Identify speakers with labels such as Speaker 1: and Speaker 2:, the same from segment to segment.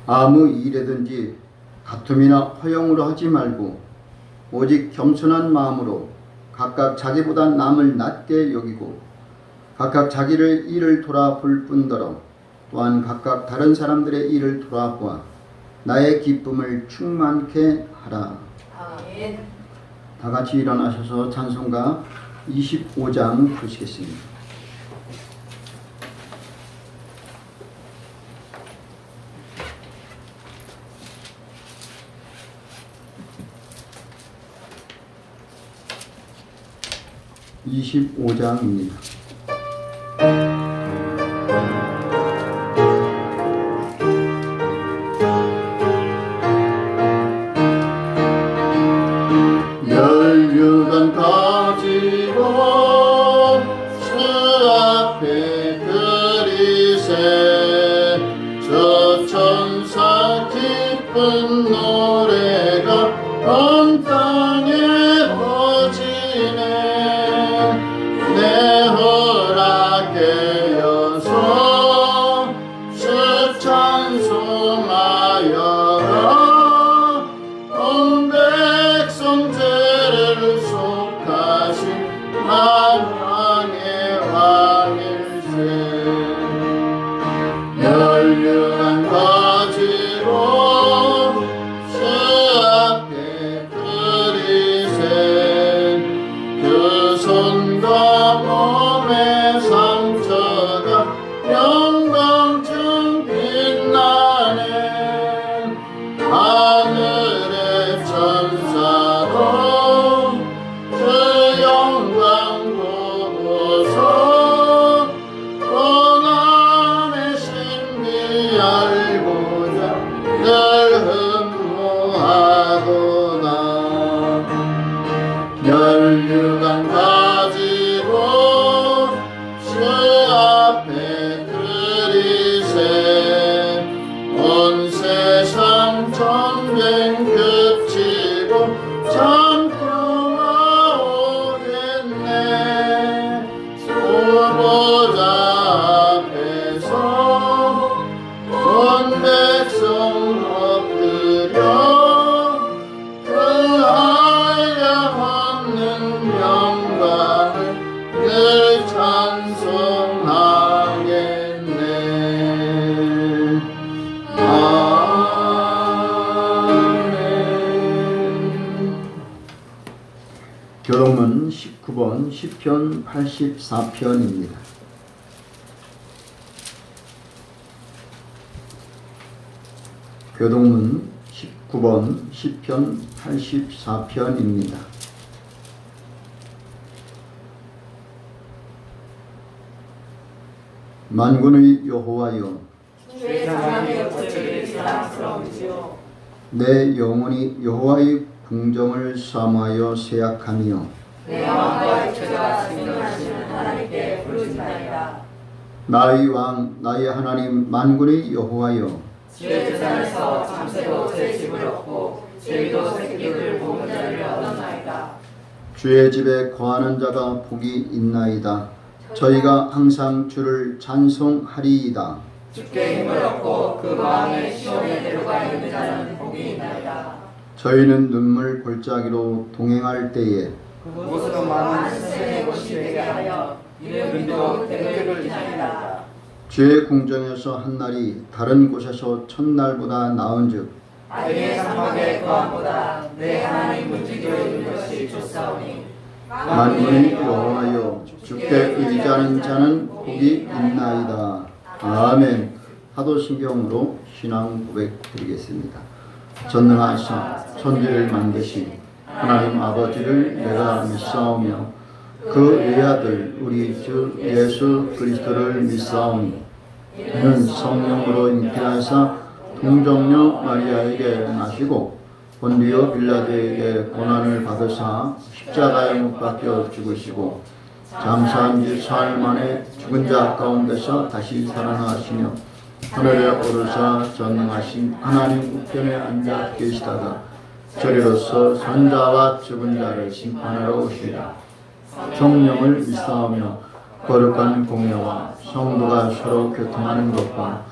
Speaker 1: 아무 일에든지 다툼이나 허영으로 하지 말고 오직 겸손한 마음으로 각각 자기보다 남을 낮게 여기고 각각 자기를 일을 돌아볼 뿐더러 또한 각각 다른 사람들의 일을 돌아보아 나의 기쁨을 충만케 하라.
Speaker 2: 아멘.
Speaker 1: 다 같이 일어나셔서 찬송가 25장 부르시겠습니다. (25장입니다) 열류관 가지고 주 앞에 들이세 저 천사 기쁜 노래가 온 땅에 퍼지네. 내 허락에 여서 주 찬송하여라. 온 백성 죄를 속하신 만왕의 왕일세. 열류관 가지로 주 앞에 들이세 그 손과 몸의 상처가 영광중 빛나네. 하늘의 천사도 그 영광 보고서 고난의 신비 알고자 늘 흠모하도다. 열류관 가지고 주 앞에 들이세 온 세상 전쟁 그치고 참평화 오겠네. 보호자 앞에서 온 백성 엎드려 그 한량없는 영광을 늘 찬송하겠네. 아멘. 교동문 19번 시편 84편입니다. 교동문 19번 시편 84편입니다. 만군의 여호와여,
Speaker 2: 주의 사랑의 고백이 사랑스러우시오.
Speaker 1: 내 영혼이 여호와의 궁정을 사모하여 세약하며
Speaker 2: 내 마음과 주가 증언하시는 하나님께 부르짖나이다.
Speaker 1: 나의 왕 나의 하나님 만군의 여호와여,
Speaker 2: 주의 재산에서 잠세도 제 집을 얻고 제비도 새끼를 먹은 자를 얻었나이다.
Speaker 1: 주의 집에 거하는 자가 복이 있나이다. 저희가 항상 주를 찬송하리이다.
Speaker 2: 주께 힘을 얻고 그 마음에 시온에 내려가 있는 자는 복이 있나이다.
Speaker 1: 저희는 눈물 골짜기로 동행할 때에
Speaker 2: 그곳으로 많은 생의 곳이 되게 하여 이름도 대를 지나이다.
Speaker 1: 주의 궁정에서 한 날이 다른 곳에서 첫날보다 나은즉
Speaker 2: 아이의 사막의 거함보다 내 하나님 문지기로 있는 것이 좋사오니
Speaker 1: 만군의 여호와여, 주께 의지하는 자는 복이 있나이다. 아멘. 사도신경으로 신앙 고백 드리겠습니다. 전능하사 천지를 만드신 하나님 아버지를 내가 믿사오며 그 외아들 우리 주 예수 그리스도를 믿사오니 이는 성령으로 잉태하사 동정녀 마리아에게 나시고 본디오 빌라도에게 고난을 받으사 십자가에 못 박혀 죽으시고 잠시한 지 사흘 만에 죽은 자 가운데서 다시 살아나시며 하늘에 오르사 전능하신 하나님 우편에 앉아 계시다가 저리로서 산자와 죽은 자를 심판하러 오시리라. 성령을 믿사오며 거룩한 공예와 성도가 서로 교통하는 것과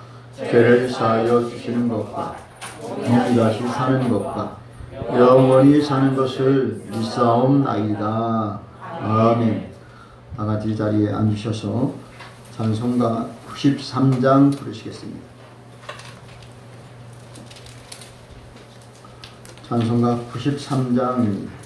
Speaker 1: 죄를 사하여 주시는 것과 몸이 다시 사는 것과 영원히 사는 것을 믿사옵나이다. 아멘. 다 같이 자리에 앉으셔서 찬송가 93장 부르시겠습니다. 찬송가 93장입니다.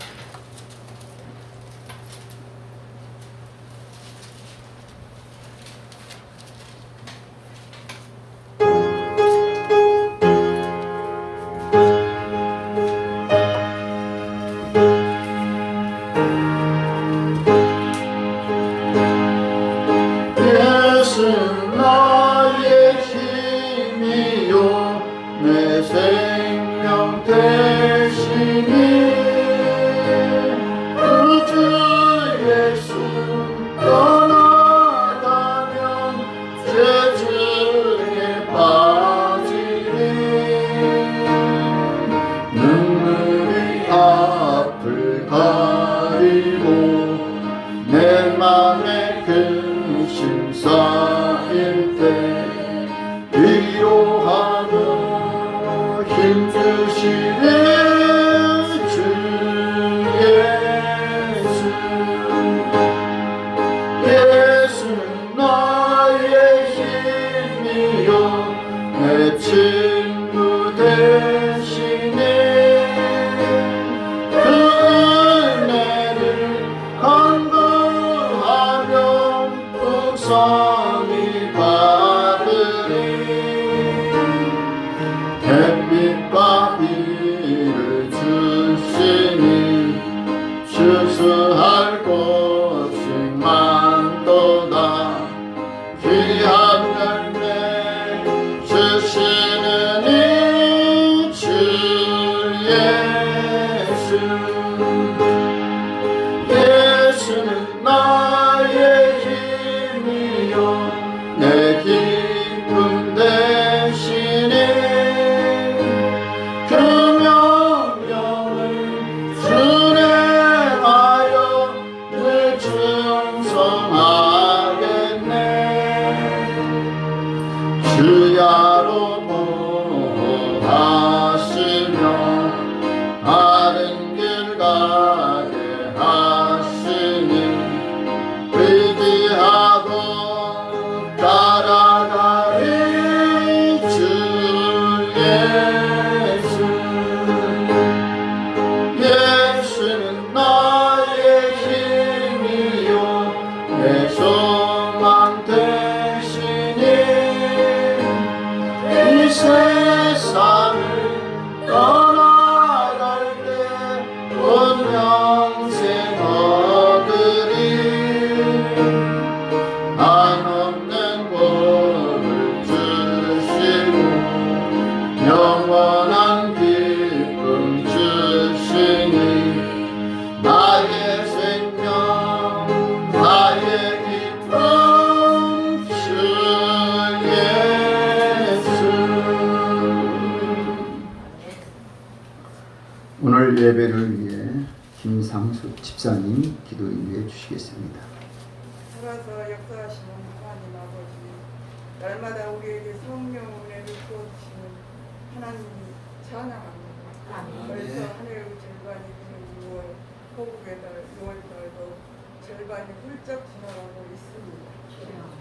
Speaker 1: 오늘 예배를 위해 김상수 집사님 기도 인도해 주시겠습니다.
Speaker 3: 살아서 역사하시는 하나님 아버지, 날마다 우리에게 성령 은혜를 부어주시는 하나님 찬양합니다. 벌써 한 해의 절반이 되는 6월, 호국의 달 6월달도 절반이 훌쩍 지나가고 있습니다.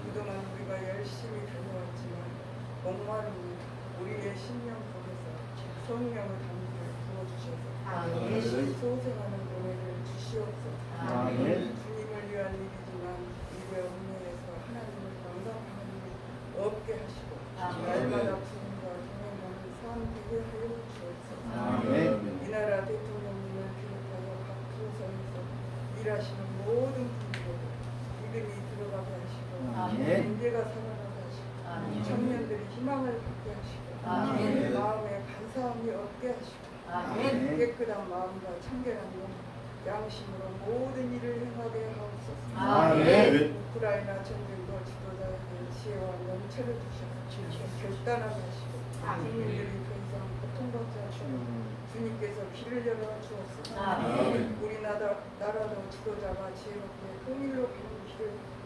Speaker 3: 그동안 우리가 열심히 다녀왔지만 목마른 우리의 심령 속에서 성령을 담겨 부어주셔서 다시 소생하는 은혜를 주시옵소서. 주님을 위한 일이지만 일의 은혜에서 하나님을 감당하는 일 없게 하시고 날마다 주님과 동행하는 삶 되게 하여 주옵소서. 이 나라 대통령님을 비롯하여 각 부서에서 일하시는 모든 분들에게 믿음이 들어가게 하시고 문제가 살아나게 하시고 청년들이 희망을 갖게 하시고 마음에 감사함이 없게 하시고 깨끗한 마음과 청결한 영, 양심으로 모든 일을 행하게 하옵소서. 우크라이나 전쟁도 지도자에게 지혜와 명철을 주셔서 결단하게 하시고 국민들이 더 이상 고통받지 않고 주님께서 길을 열어 주옵소서. 우리 나라도 지도자가 지혜롭게 통일로 가는 길을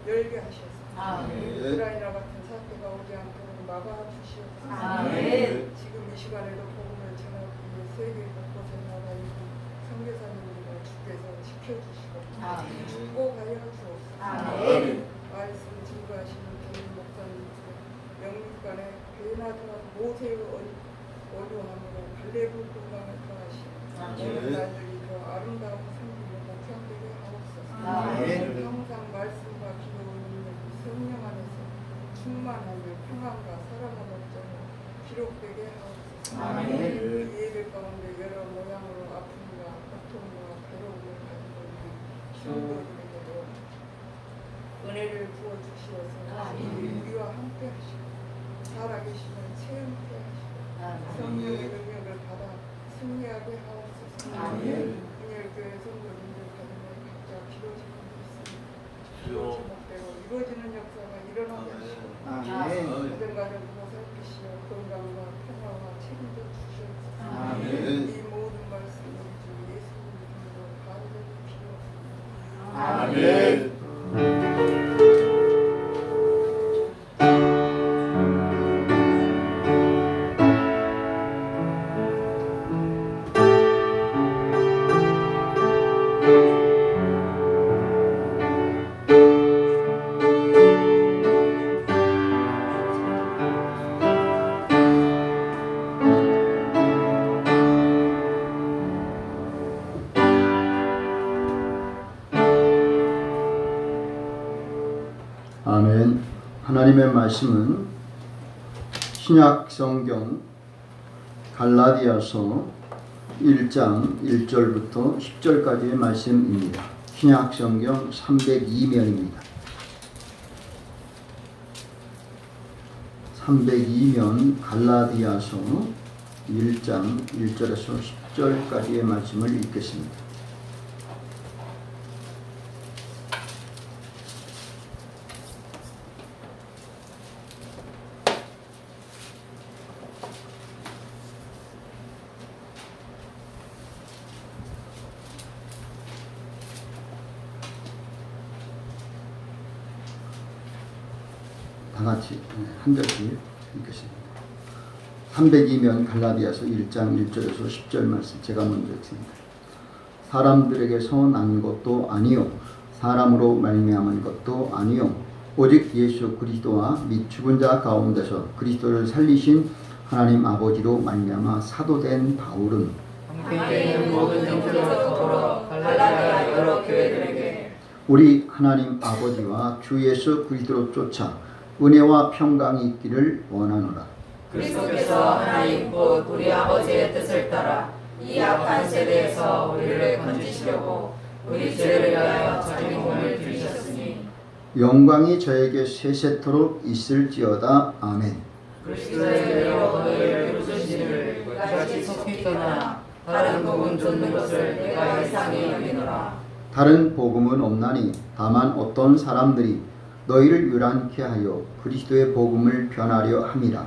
Speaker 3: 열게 하셔서 우크라이나 같은 사태가 오지 않도록 막아주시옵소서. 주시옵소서.
Speaker 2: 아멘.
Speaker 3: 지금 이 시간에도 복음을 전하기 위해 세계 곳곳에 나가 있는 선교사님들을 주께서 지켜주시고 축복하여 주옵소서.
Speaker 2: 아멘.
Speaker 3: 말씀 증거하시는 교인 목사님들 영육간에 괜하다 모세의 어두함으로 갈렙의 건강을 더하시고 오늘 날들이 더 아름다운 생기로 목장되게 하옵소서.
Speaker 2: 아멘.
Speaker 3: 항상 말씀과 기도의 능력이 성령 안에서 충만하며 평안과 사랑을 얻도록 기록되게 하옵소서.
Speaker 2: 아멘.
Speaker 3: 이 예배 가운데 여러 모양으로 아픔과 고통과 괴로움을 가지고 있는 신도들에게도 은혜를 부어주시어서 우리와 함께 하시고 살아계시는 체험케 하시고 성령의 능력을 받아 승리하게 하옵소서. 분열교회 성도님들 가정에 각자 기도 제목이 있습니다. 기도 제목대로 이루어지는 역사가 일어나게 하시고 가정가정 보살피시어 건강과 평화와 책임져 주시옵소서. 이 모든 말씀 우리 주 예수 이름으로 간절히 기도합니다.
Speaker 2: 아멘.
Speaker 1: 아멘. 하나님의 말씀은 신약 성경 갈라디아서 1장 1절부터 10절까지의 말씀입니다. 신약 성경 302면입니다. 302면 갈라디아서 1장 1절에서 10절까지의 말씀을 읽겠습니다. 다 같이 한 절씩 읽겠습니다. 302면 갈라디아서 1장 1절에서 10절 말씀 제가 먼저 읽습니다. 사람들에게서 난 것도 아니요 사람으로 말미암은 것도 아니요 오직 예수 그리스도와 및 죽은 자 가운데서 그리스도를 살리신 하나님 아버지로 말미암아 사도된 바울은
Speaker 2: 함께 있는 모든 영들과 더불어 갈라디아 여러 교회들에게
Speaker 1: 우리 하나님 아버지와 주 예수 그리스도로 쫓아 은혜와 평강이 있기를 원하노라.
Speaker 2: 그리스도께서 하나님 곧 우리 아버지의 뜻을 따라 이 악한 세대에서 우리를 건지시려고 우리 죄를 위하여 자기 몸을 들이셨으니
Speaker 1: 영광이 저에게 세세토록 있을지어다. 아멘.
Speaker 2: 그리스도의 은혜로 너희를 부르시니를 끝까지 속히 떠나 다른 복음 쫓는 것을 내가 이상히 여기노라.
Speaker 1: 다른 복음은 없나니 다만 어떤 사람들이 너희를 유란케 하여 그리스도의 복음을 변하려 함이라.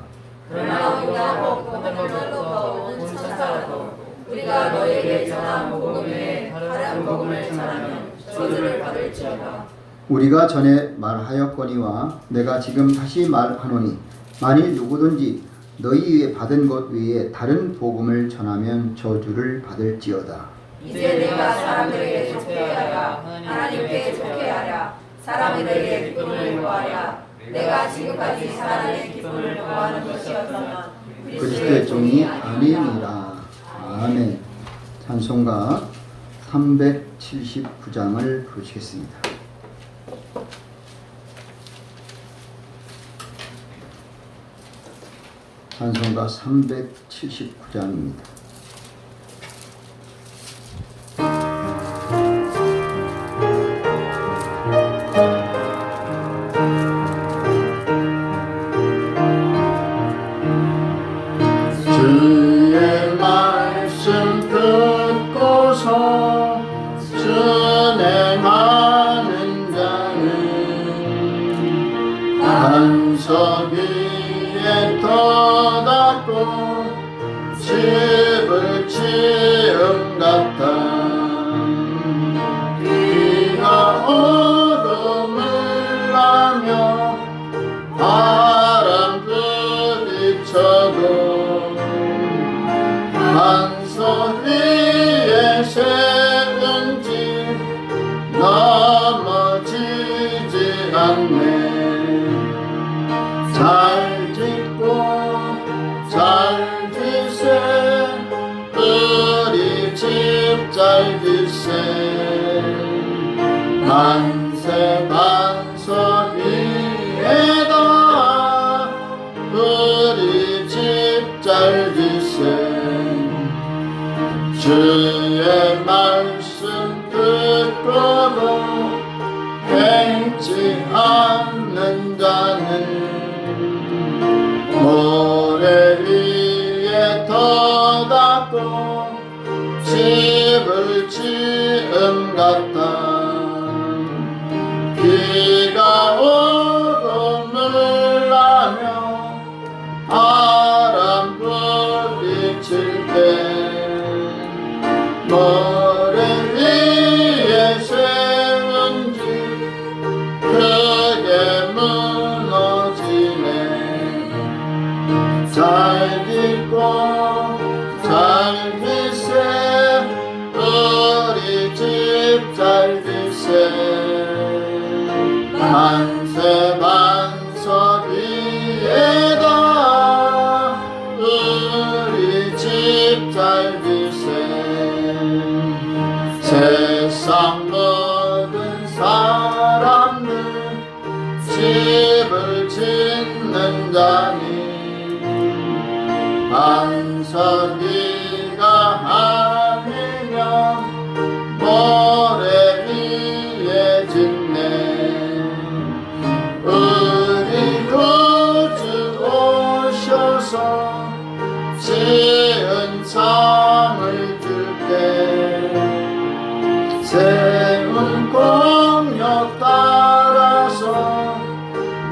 Speaker 2: 그러나 우리가 복음을 들어도 온 천사라도 우리가 너희에게 전한 복음 외에 다른 복음을 전하면 저주를 받을지어다.
Speaker 1: 우리가 전에 말하였거니와 내가 지금 다시 말하노니 만일 누구든지 너희에 받은 것 외에 다른 복음을 전하면 저주를 받을지어다.
Speaker 2: 이제 내가 사람들에게 좋게 하랴 하나님께 좋게 하랴 사람들에게 기쁨을 구하랴 내가 지금까지 사람의 기쁨을 구하는 것이었다면
Speaker 1: 그리스도의 종이 아니니라. 아멘. 찬송가 379장을 부르시겠습니다. 찬송가 379장입니다. 주의 말씀 듣고서 순행하는 자는 반석 위에 터닫고 집을 지은 같아. 비가 어둠을 나며 바람들이 만세 반석 위에다 우리 집 잘 지세 주의 말씀 듣고도 행치 않는 자는 모래 위에 터닫고 집을 지음 같다. 비가 오고 물나며 바람 부딪힐 때 모래 위에 세운 집 크게 무너지네. 잘 짓고 잘 짓세 우리 집 잘 짓세 만세 반석 위에다 우리 집 잘 짓세 세상 모든 사람들 집을 짓는 자니 반석 위가 아니면 모래 위에 짓네. 우리 구주 오셔서 지은 삶을 줄게 세운 공역 따라서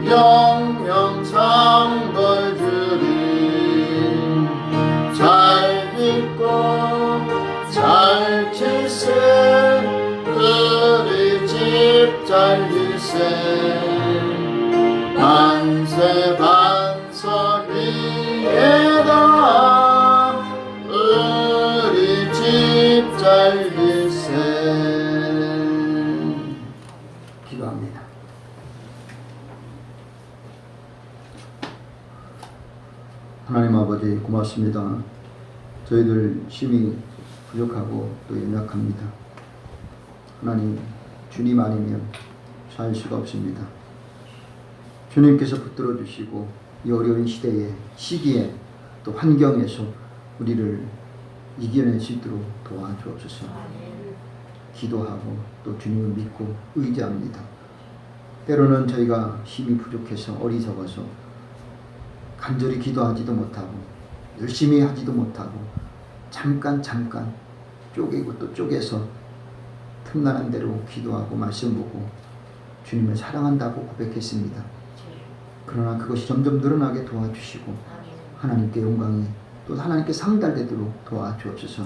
Speaker 1: 영영 상벌 주리 잘 믿고 잘 지세 우리 집 잘 지세 만세 반석 위에다 우리 집 잘 지세. 기도합니다. 하나님 아버지 고맙습니다. 저희들 힘이 부족하고 또 연약합니다. 하나님 주님 아니면 살 수가 없습니다. 주님께서 붙들어 주시고 이 어려운 시대에 시기에 또 환경에서 우리를 이겨낼 수 있도록 도와주옵소서. 기도하고 또 주님을 믿고 의지합니다. 때로는 저희가 힘이 부족해서 어리석어서 간절히 기도하지도 못하고 열심히 하지도 못하고 잠깐 쪼개고 또 쪼개서 틈나는 대로 기도하고 말씀 보고 주님을 사랑한다고 고백했습니다. 그러나 그것이 점점 늘어나게 도와주시고 하나님께 영광이 또 하나님께 상달되도록 도와주옵소서.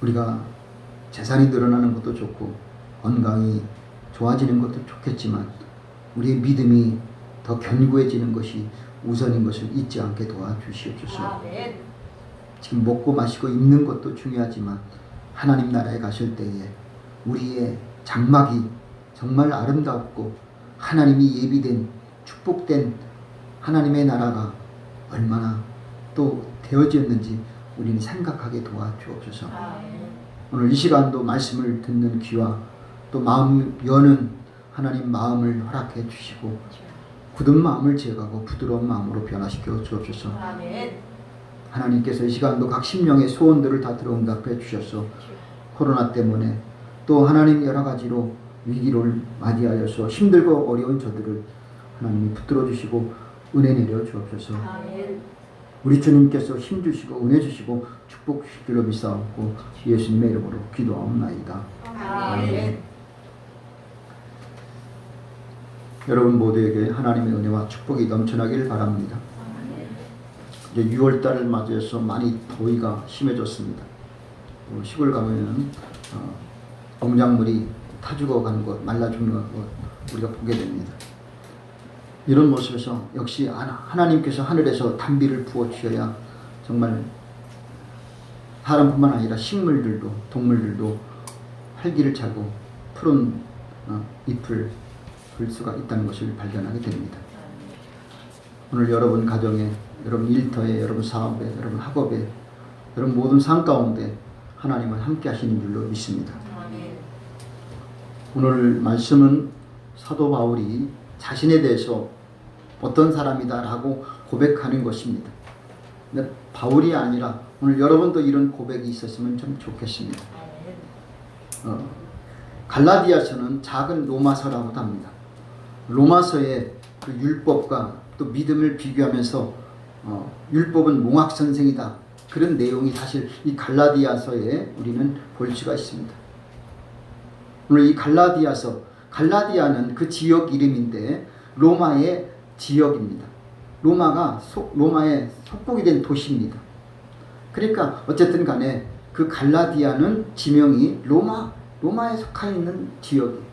Speaker 1: 우리가 재산이 늘어나는 것도 좋고 건강이 좋아지는 것도 좋겠지만 우리의 믿음이 더 견고해지는 것이 우선인 것을 잊지 않게 도와주시옵소서. 지금 먹고 마시고 입는 것도 중요하지만 하나님 나라에 가실 때에 우리의 장막이 정말 아름답고 하나님이 예비된 축복된 하나님의 나라가 얼마나 또 되어졌는지 우리는 생각하게 도와주옵소서. 오늘 이 시간도 말씀을 듣는 귀와 또 마음 여는 하나님 마음을 허락해 주시고 굳은 마음을 제거하고 부드러운 마음으로 변화시켜 주옵소서. 하나님께서 이 시간도 각 심령의 소원들을 다 들어응답해 주셔서 코로나 때문에 또 하나님 여러 가지로 위기를 맞이하여서 힘들고 어려운 저들을 하나님이 붙들어 주시고 은혜 내려 주옵소서. 우리 주님께서 힘 주시고 은혜 주시고 축복 주실 줄로 믿사옵고 예수님의 이름으로 기도하옵나이다. 아멘. 여러분 모두에게 하나님의 은혜와 축복이 넘쳐나길 바랍니다. 이제 6월달을 맞이해서 많이 더위가 심해졌습니다. 시골 가면은 농작물이 타 죽어가는 것, 말라 죽는 것 우리가 보게 됩니다. 이런 모습에서 역시 하나님께서 하늘에서 단비를 부어 주셔야 정말 사람뿐만 아니라 식물들도 동물들도 활기를 차고 푸른 잎을 불 수가 있다는 것을 발견하게 됩니다. 오늘 여러분 가정에, 여러분 일터에, 여러분 사업에, 여러분 학업에, 여러분 모든 삶 가운데 하나님은 함께 하시는 줄로 믿습니다. 오늘 말씀은 사도 바울이 자신에 대해서 어떤 사람이다라고 고백하는 것입니다. 근데 바울이 아니라 오늘 여러분도 이런 고백이 있었으면 좀 좋겠습니다. 갈라디아서는 작은 로마서라고도 합니다. 로마서의 그 율법과 또 믿음을 비교하면서 율법은 몽학 선생이다. 그런 내용이 사실 이 갈라디아서에 우리는 볼 수가 있습니다. 오늘 이 갈라디아는 그 지역 이름인데 로마의 지역입니다. 로마의 속국이 된 도시입니다. 그러니까 어쨌든 간에 그 갈라디아는 지명이 로마에 속해 있는 지역이에요.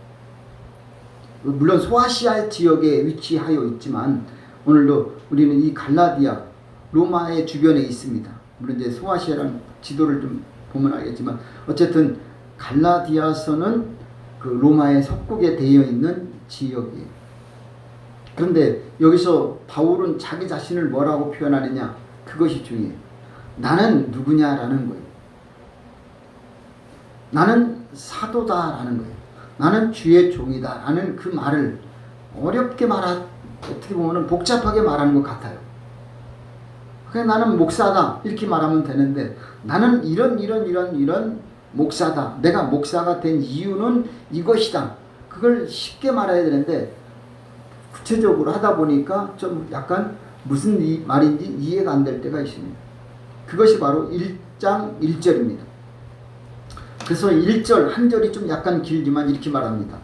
Speaker 1: 물론 소아시아 지역에 위치하여 있지만 오늘도 우리는 이 갈라디아 로마의 주변에 있습니다. 물론 이제 소아시아라는 지도를 좀 보면 알겠지만 어쨌든 갈라디아서는 그 로마의 속국에 되어 있는 지역이에요. 그런데 여기서 바울은 자기 자신을 뭐라고 표현하느냐, 그것이 중요해요. 나는 누구냐라는 거예요. 나는 사도다라는 거예요. 나는 주의 종이다라는 그 말을 어렵게 어떻게 보면 복잡하게 말하는 것 같아요. 그냥 나는 목사다 이렇게 말하면 되는데 나는 이런 목사다. 내가 목사가 된 이유는 이것이다. 그걸 쉽게 말해야 되는데 구체적으로 하다 보니까 좀 약간 무슨 말인지 이해가 안 될 때가 있습니다. 그것이 바로 1장 1절입니다. 그래서 1절 한 절이 좀 약간 길지만 이렇게 말합니다.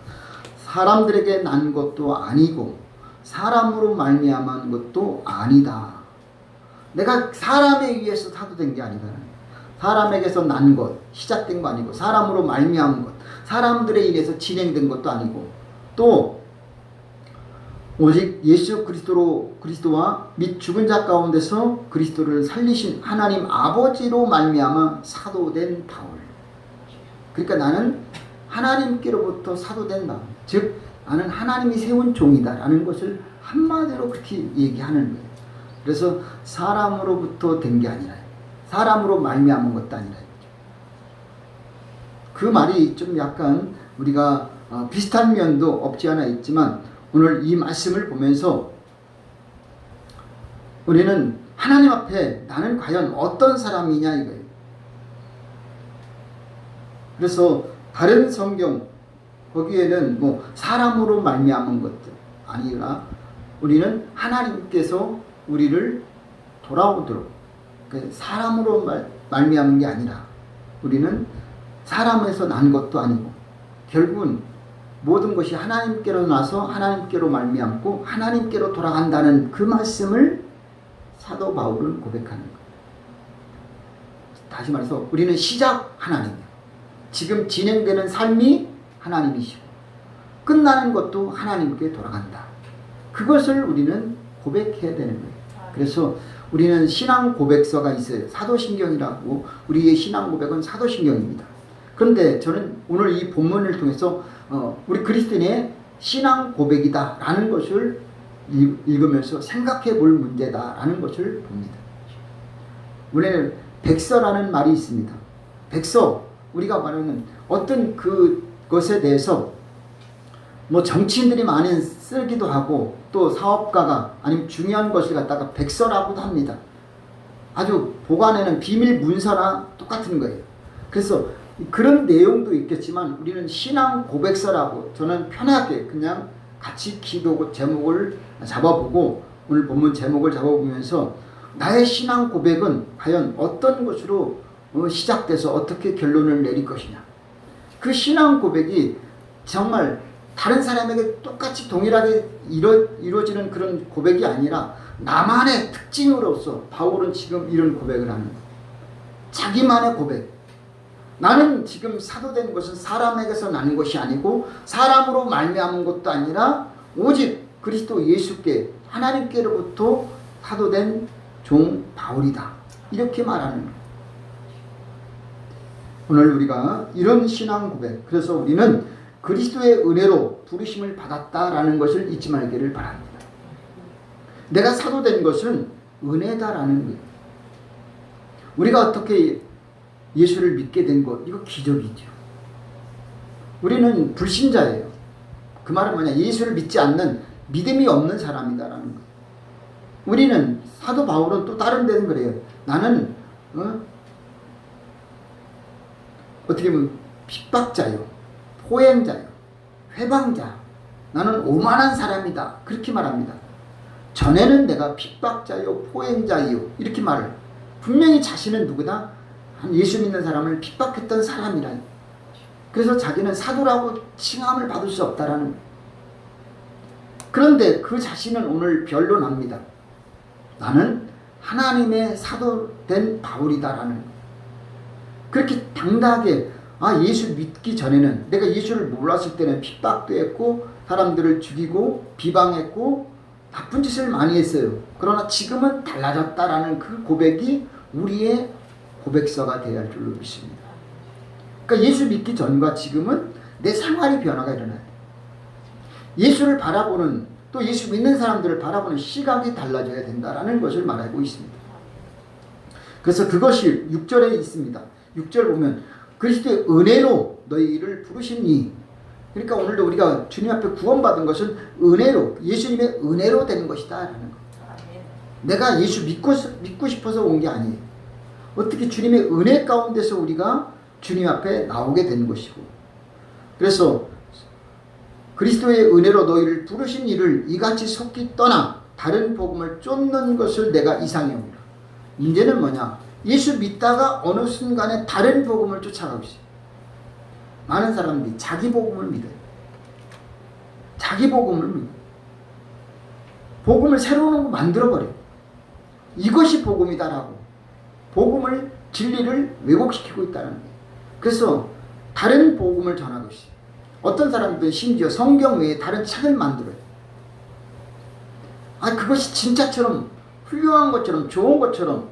Speaker 1: 사람들에게 난 것도 아니고 사람으로 말미암은 것도 아니다. 내가 사람에 의해서 사도된 게 아니다. 사람에게서 난 것, 시작된 거 아니고 사람으로 말미암은 것, 사람들에 의해서 진행된 것도 아니고 또 오직 예수 그리스도와 및 죽은 자 가운데서 그리스도를 살리신 하나님 아버지로 말미암아 사도된 바울. 그러니까 나는 하나님께로부터 사도된 바울, 즉 나는 하나님이 세운 종이다라는 것을 한마디로 그렇게 얘기하는 거예요. 그래서 사람으로부터 된 게 아니라 사람으로 말미암은 것도 아니라 그 말이 좀 약간 우리가 비슷한 면도 없지 않아 있지만 오늘 이 말씀을 보면서 우리는 하나님 앞에 나는 과연 어떤 사람이냐 이거예요. 그래서 다른 성경 거기에는 뭐 사람으로 말미암은 것들 아니라 우리는 하나님께서 우리를 돌아오도록 사람으로 말미암은 게 아니라 우리는 사람에서 난 것도 아니고 결국은 모든 것이 하나님께로 나서 하나님께로 말미암고 하나님께로 돌아간다는 그 말씀을 사도 바울은 고백하는 거예요. 다시 말해서 우리는 시작 하나님이에요. 지금 진행되는 삶이 하나님이시고 끝나는 것도 하나님께 돌아간다. 그것을 우리는 고백해야 되는 거예요. 그래서 우리는 신앙 고백서가 있어요. 사도신경이라고 우리의 신앙 고백은 사도신경입니다. 그런데 저는 오늘 이 본문을 통해서 우리 그리스도인의 신앙 고백이다라는 것을 읽으면서 생각해 볼 문제다라는 것을 봅니다. 우리는 백서라는 말이 있습니다. 백서, 우리가 말하는 어떤 그것에 대해서 뭐 정치인들이 많이 쓰기도 하고 또 사업가가 아니면 중요한 것을 갖다가 백서라고도 합니다. 아주 보관에는 비밀 문서나 똑같은 거예요. 그래서 그런 내용도 있겠지만 우리는 신앙 고백서라고 저는 편하게 그냥 같이 기도 제목을 잡아보고 오늘 본문 제목을 잡아보면서 나의 신앙 고백은 과연 어떤 것으로 시작돼서 어떻게 결론을 내릴 것이냐. 그 신앙 고백이 정말 다른 사람에게 똑같이 동일하게 이루어지는 그런 고백이 아니라 나만의 특징으로서 바울은 지금 이런 고백을 하는 거예요. 자기만의 고백. 나는 지금 사도된 것은 사람에게서 난 것이 아니고 사람으로 말미암은 것도 아니라 오직 그리스도 예수께 하나님께로부터 사도된 종 바울이다. 이렇게 말하는 거예요. 오늘 우리가 이런 신앙 고백, 그래서 우리는 그리스도의 은혜로 부르심을 받았다라는 것을 잊지 말기를 바랍니다. 내가 사도된 것은 은혜다라는 거예요. 우리가 어떻게 예수를 믿게 된 것, 이거 기적이죠. 우리는 불신자예요. 그 말은 뭐냐? 예수를 믿지 않는 믿음이 없는 사람이다라는 거예요. 우리는 사도 바울은 또 다른 데는 그래요. 나는 어떻게 보면 핍박자요, 포행자요, 회방자. 나는 오만한 사람이다. 그렇게 말합니다. 전에는 내가 핍박자요, 포행자요 이렇게 말을. 분명히 자신은 누구다? 예수 믿는 사람을 핍박했던 사람이라. 그래서 자기는 사도라고 칭함을 받을 수 없다라는 거예요. 그런데 그 자신은 오늘 변론합니다. 나는 하나님의 사도된 바울이다라는 거예요. 그렇게 당당하게 예수 믿기 전에는 내가 예수를 몰랐을 때는 핍박도 했고 사람들을 죽이고 비방했고 나쁜 짓을 많이 했어요. 그러나 지금은 달라졌다라는 그 고백이 우리의 고백서가 되어야 할 줄로 믿습니다. 그러니까 예수 믿기 전과 지금은 내 생활의 변화가 일어나요. 예수를 바라보는, 또 예수 믿는 사람들을 바라보는 시각이 달라져야 된다라는 것을 말하고 있습니다. 그래서 그것이 6절에 있습니다. 6절 보면 그리스도의 은혜로 너희를 부르시니, 그러니까 오늘도 우리가 주님 앞에 구원받은 것은 은혜로, 예수님의 은혜로 되는 것이다 라는 거. 내가 예수 믿고 싶어서 온 게 아니에요. 어떻게 주님의 은혜 가운데서 우리가 주님 앞에 나오게 되는 것이고, 그래서 그리스도의 은혜로 너희를 부르신 이를 이같이 속히 떠나 다른 복음을 쫓는 것을 내가 이상히 여기라. 문제는 뭐냐? 예수 믿다가 어느 순간에 다른 복음을 쫓아가고 있어요. 많은 사람들이 자기 복음을 믿어요. 자기 복음을 믿어요. 복음을 새로운 거 만들어버려요. 이것이 복음이다라고 복음을, 진리를 왜곡시키고 있다는 거예요. 그래서 다른 복음을 전하고 있어요. 어떤 사람들은 심지어 성경 외에 다른 책을 만들어요. 그것이 진짜처럼, 훌륭한 것처럼, 좋은 것처럼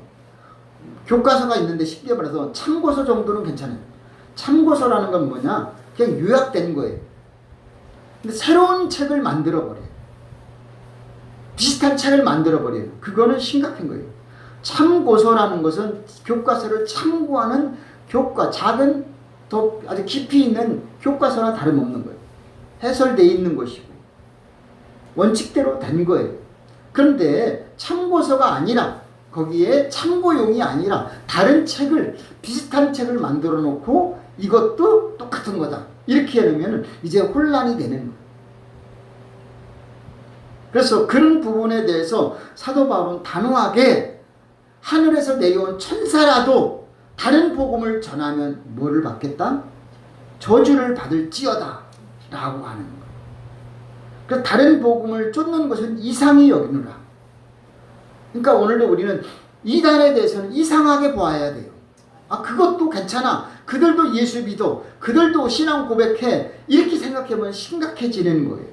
Speaker 1: 교과서가 있는데 쉽게 말해서 참고서 정도는 괜찮아요. 참고서라는 건 뭐냐? 그냥 요약된 거예요. 근데 새로운 책을 만들어버려요. 비슷한 책을 만들어버려요. 그거는 심각한 거예요. 참고서라는 것은 교과서를 참고하는 교과, 작은, 더 아주 깊이 있는 교과서나 다름없는 거예요. 해설되어 있는 것이고 원칙대로 된 거예요. 그런데 참고서가 아니라, 거기에 참고용이 아니라 다른 책을, 비슷한 책을 만들어 놓고 이것도 똑같은 거다 이렇게 해놓으면 이제 혼란이 되는 거예요. 그래서 그런 부분에 대해서 사도 바울은 단호하게 하늘에서 내려온 천사라도 다른 복음을 전하면 뭐를 받겠다? 저주를 받을지어다 라고 하는 거예요. 그래서 다른 복음을 쫓는 것은 이상히 여기느라. 그러니까 오늘도 우리는 이단에 대해서는 이상하게 보아야 돼요. 그것도 괜찮아. 그들도 예수 믿어. 그들도 신앙 고백해. 이렇게 생각하면 심각해지는 거예요.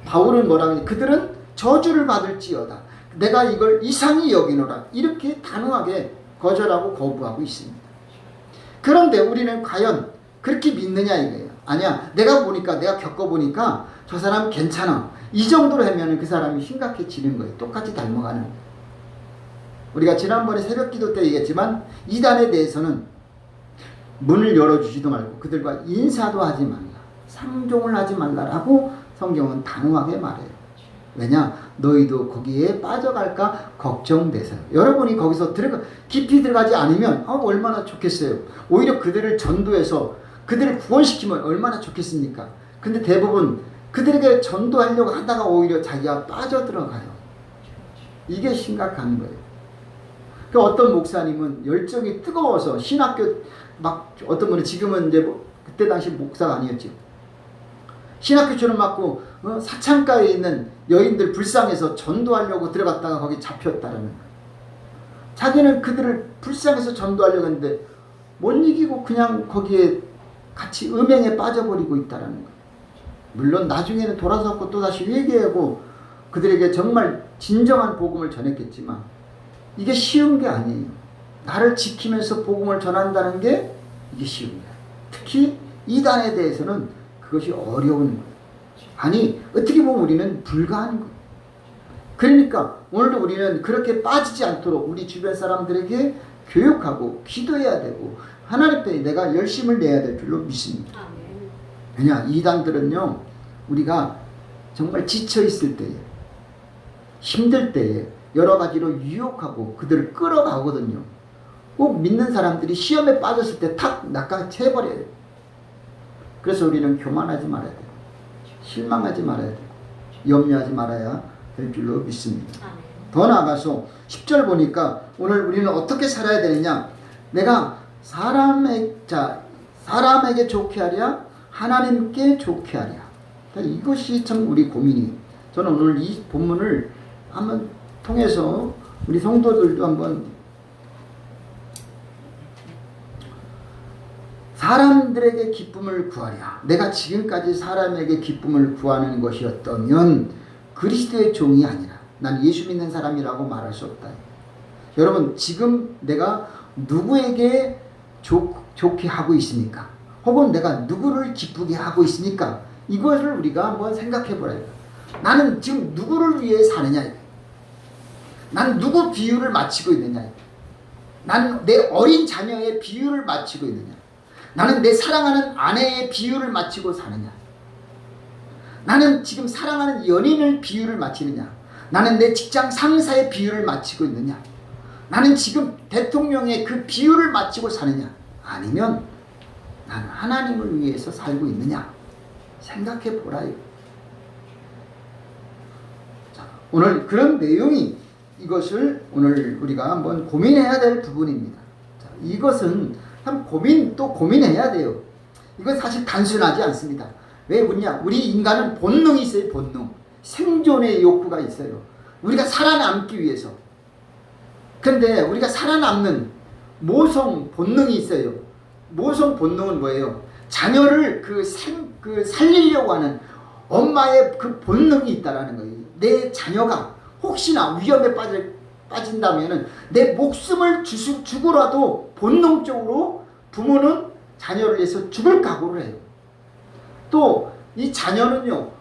Speaker 1: 바울은 뭐라고 하냐? 그들은 저주를 받을지어다. 내가 이걸 이상히 여기노라. 이렇게 단호하게 거절하고 거부하고 있습니다. 그런데 우리는 과연 그렇게 믿느냐 이거예요. 아니야. 내가 겪어보니까 저 사람 괜찮아. 이 정도로 하면 그 사람이 심각해지는 거예요. 똑같이 닮아가는 거예요. 우리가 지난번에 새벽기도 때 얘기했지만 이단에 대해서는 문을 열어주지도 말고 그들과 인사도 하지 말라. 상종을 하지 말라라고 성경은 단호하게 말해요. 왜냐? 너희도 거기에 빠져갈까 걱정돼서요. 여러분이 거기서 깊이 들어가지 않으면 얼마나 좋겠어요. 오히려 그들을 전도해서 그들을 구원시키면 얼마나 좋겠습니까? 근데 대부분 그들에게 전도하려고 하다가 오히려 자기가 빠져들어가요. 이게 심각한 거예요. 그 어떤 목사님은 열정이 뜨거워서 신학교 어떤 분은 지금은 이제 그때 당시 목사가 아니었죠. 신학교 졸업 맞고 사창가에 있는 여인들 불쌍해서 전도하려고 들어갔다가 거기 잡혔다라는 거예요. 자기는 그들을 불쌍해서 전도하려고 했는데 못 이기고 그냥 거기에 같이 음행에 빠져버리고 있다라는 거예요. 물론 나중에는 돌아섰고 또다시 회개하고 그들에게 정말 진정한 복음을 전했겠지만 이게 쉬운 게 아니에요. 나를 지키면서 복음을 전한다는 게 이게 쉬운 거예요. 특히 이단에 대해서는 그것이 어려운 거예요. 아니 어떻게 보면 우리는 불가한 거예요. 그러니까 오늘도 우리는 그렇게 빠지지 않도록 우리 주변 사람들에게 교육하고 기도해야 되고 하나님 앞에 내가 열심을 내야 될 줄로 믿습니다. 왜냐, 이단들은요, 우리가 정말 지쳐 있을 때에, 힘들 때에 여러 가지로 유혹하고 그들을 끌어가거든요. 꼭 믿는 사람들이 시험에 빠졌을 때 탁 낚아채버려요. 그래서 우리는 교만하지 말아야 돼요. 실망하지 말아야 돼요. 염려하지 말아야 될 줄로 믿습니다. 더 나아가서 10절 보니까 오늘 우리는 어떻게 살아야 되느냐, 내가 사람에게 좋게 하랴 하나님께 좋게 하랴. 이것이 참 우리 고민이에요. 저는 오늘 이 본문을 한번 통해서 우리 성도들도 한번 사람들에게 기쁨을 구하랴. 내가 지금까지 사람에게 기쁨을 구하는 것이었다면 그리스도의 종이 아니라 난 예수 믿는 사람이라고 말할 수 없다. 여러분, 지금 내가 누구에게 좋게 하고 있습니까? 혹은 내가 누구를 기쁘게 하고 있습니까? 이것을 우리가 한번 생각해 보라요. 나는 지금 누구를 위해 사느냐? 나는 누구 비유를 마치고 있느냐? 나는 내 어린 자녀의 비유를 마치고 있느냐? 나는 내 사랑하는 아내의 비유를 마치고 사느냐? 나는 지금 사랑하는 연인을 비유를 마치느냐? 나는 내 직장 상사의 비유를 마치고 있느냐? 나는 지금 대통령의 그 비유를 마치고 사느냐? 아니면 나는 하나님을 위해서 살고 있느냐? 생각해 보라요. 자, 오늘 그런 내용이 이것을 오늘 우리가 한번 고민해야 될 부분입니다. 자, 이것은 참 고민해야 돼요. 이건 사실 단순하지 않습니다. 왜 그러냐? 우리 인간은 본능이 있어요. 본능. 생존의 욕구가 있어요. 우리가 살아남기 위해서. 근데 우리가 살아남는 모성 본능이 있어요. 모성 본능은 뭐예요? 자녀를 살리려고 하는 엄마의 그 본능이 있다라는 거예요. 내 자녀가 혹시나 위험에 빠진다면은 내 목숨을 주고라도 본능적으로 부모는 자녀를 위해서 죽을 각오를 해요. 또 이 자녀는요,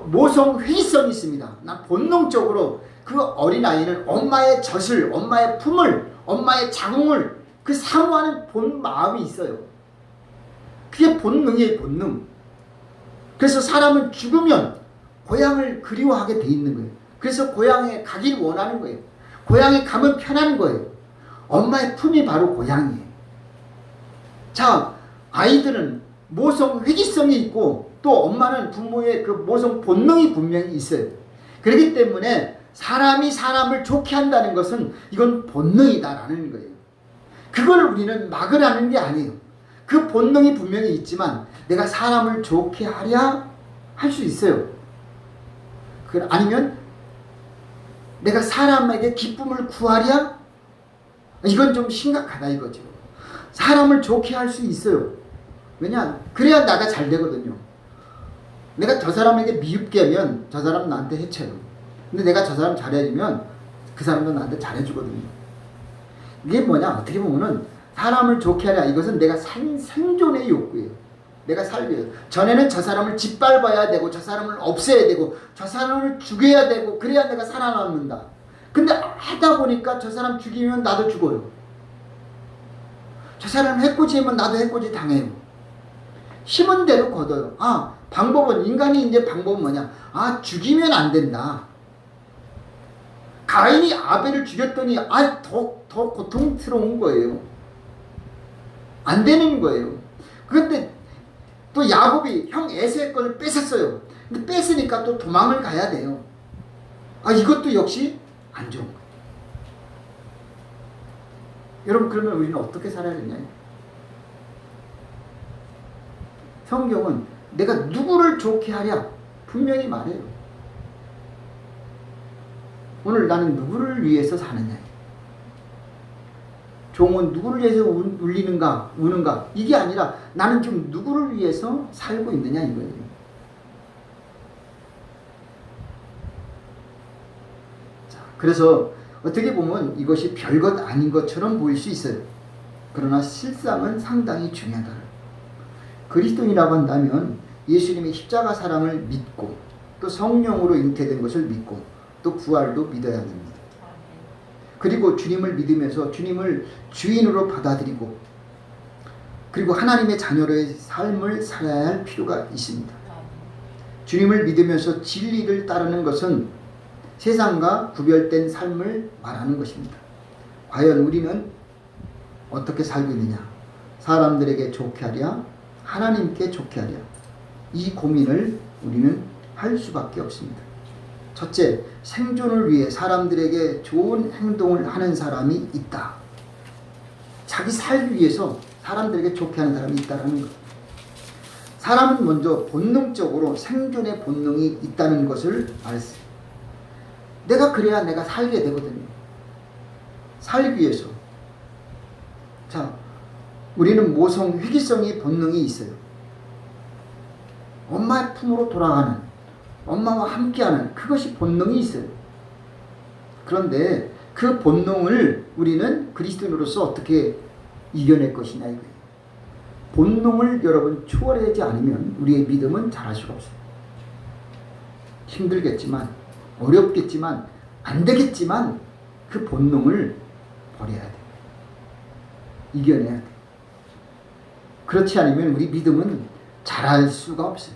Speaker 1: 모성 회의성이 있습니다. 난 본능적으로 그 어린아이는 엄마의 젖을, 엄마의 품을, 엄마의 자궁을 그 사모하는 본 마음이 있어요. 그게 본능이에요, 본능. 그래서 사람은 죽으면 고향을 그리워하게 돼 있는 거예요. 그래서 고향에 가길 원하는 거예요. 고향에 가면 편한 거예요. 엄마의 품이 바로 고향이에요. 자, 아이들은 모성 회기성이 있고 또 엄마는 부모의 그 모성 본능이 분명히 있어요. 그렇기 때문에 사람이 사람을 좋게 한다는 것은 이건 본능이다라는 거예요. 그걸 우리는 막으라는 게 아니에요. 그 본능이 분명히 있지만 내가 사람을 좋게 하랴 할 수 있어요. 아니면 내가 사람에게 기쁨을 구하랴? 이건 좀 심각하다 이거죠. 사람을 좋게 할 수 있어요. 왜냐? 그래야 나가 잘 되거든요. 내가 저 사람에게 미흡게 하면 저 사람은 나한테 해쳐요. 근데 내가 저 사람 잘해주면 그 사람도 나한테 잘해주거든요. 이게 뭐냐? 어떻게 보면은 사람을 좋게 하랴, 이것은 내가 생존의 욕구예요. 내가 살려요. 전에는 저 사람을 짓밟아야 되고 저 사람을 없애야 되고 저 사람을 죽여야 되고 그래야 내가 살아남는다. 근데 하다 보니까 저 사람 죽이면 나도 죽어요. 저 사람 해코지하면 나도 해코지 당해요. 힘은 대로 걷어요. 방법은, 인간이 이제 방법은 뭐냐? 죽이면 안 된다. 가인이 아벨을 죽였더니 더 고통스러운 거예요. 안 되는 거예요. 그런데 또 야곱이 형 에서의 것을 뺏었어요. 근데 뺏으니까 또 도망을 가야 돼요. 이것도 역시 안 좋은 거예요. 여러분, 그러면 우리는 어떻게 살아야 되냐? 성경은 내가 누구를 좋게 하랴 분명히 말해요. 오늘 나는 누구를 위해서 사느냐? 종은 누구를 위해서 울리는가, 우는가? 이게 아니라 나는 지금 누구를 위해서 살고 있느냐 이거예요. 자, 그래서 어떻게 보면 이것이 별것 아닌 것처럼 보일 수 있어요. 그러나 실상은 상당히 중요하다. 그리스도인이라고 한다면 예수님의 십자가 사랑을 믿고 또 성령으로 잉태된 것을 믿고 또 부활도 믿어야 됩니다. 그리고 주님을 믿으면서 주님을 주인으로 받아들이고 그리고 하나님의 자녀로의 삶을 살아야 할 필요가 있습니다. 주님을 믿으면서 진리를 따르는 것은 세상과 구별된 삶을 말하는 것입니다. 과연 우리는 어떻게 살고 있느냐? 사람들에게 좋게 하랴? 하나님께 좋게 하랴? 이 고민을 우리는 할 수밖에 없습니다. 첫째, 생존을 위해 사람들에게 좋은 행동을 하는 사람이 있다. 자기 살기 위해서 사람들에게 좋게 하는 사람이 있다는 것. 사람은 먼저 본능적으로 생존의 본능이 있다는 것을 알았어요. 내가 그래야 내가 살게 되거든요. 살기 위해서. 자, 우리는 모성 회귀성의 본능이 있어요. 엄마의 품으로 돌아가는, 엄마와 함께하는 그것이 본능이 있어요. 그런데 그 본능을 우리는 그리스도인으로서 어떻게 이겨낼 것이냐 이거예요. 본능을 여러분 초월하지 않으면 우리의 믿음은 자랄 수가 없어요. 힘들겠지만, 어렵겠지만, 안 되겠지만 그 본능을 버려야 돼요. 이겨내야 돼요. 그렇지 않으면 우리 믿음은 자랄 수가 없어요.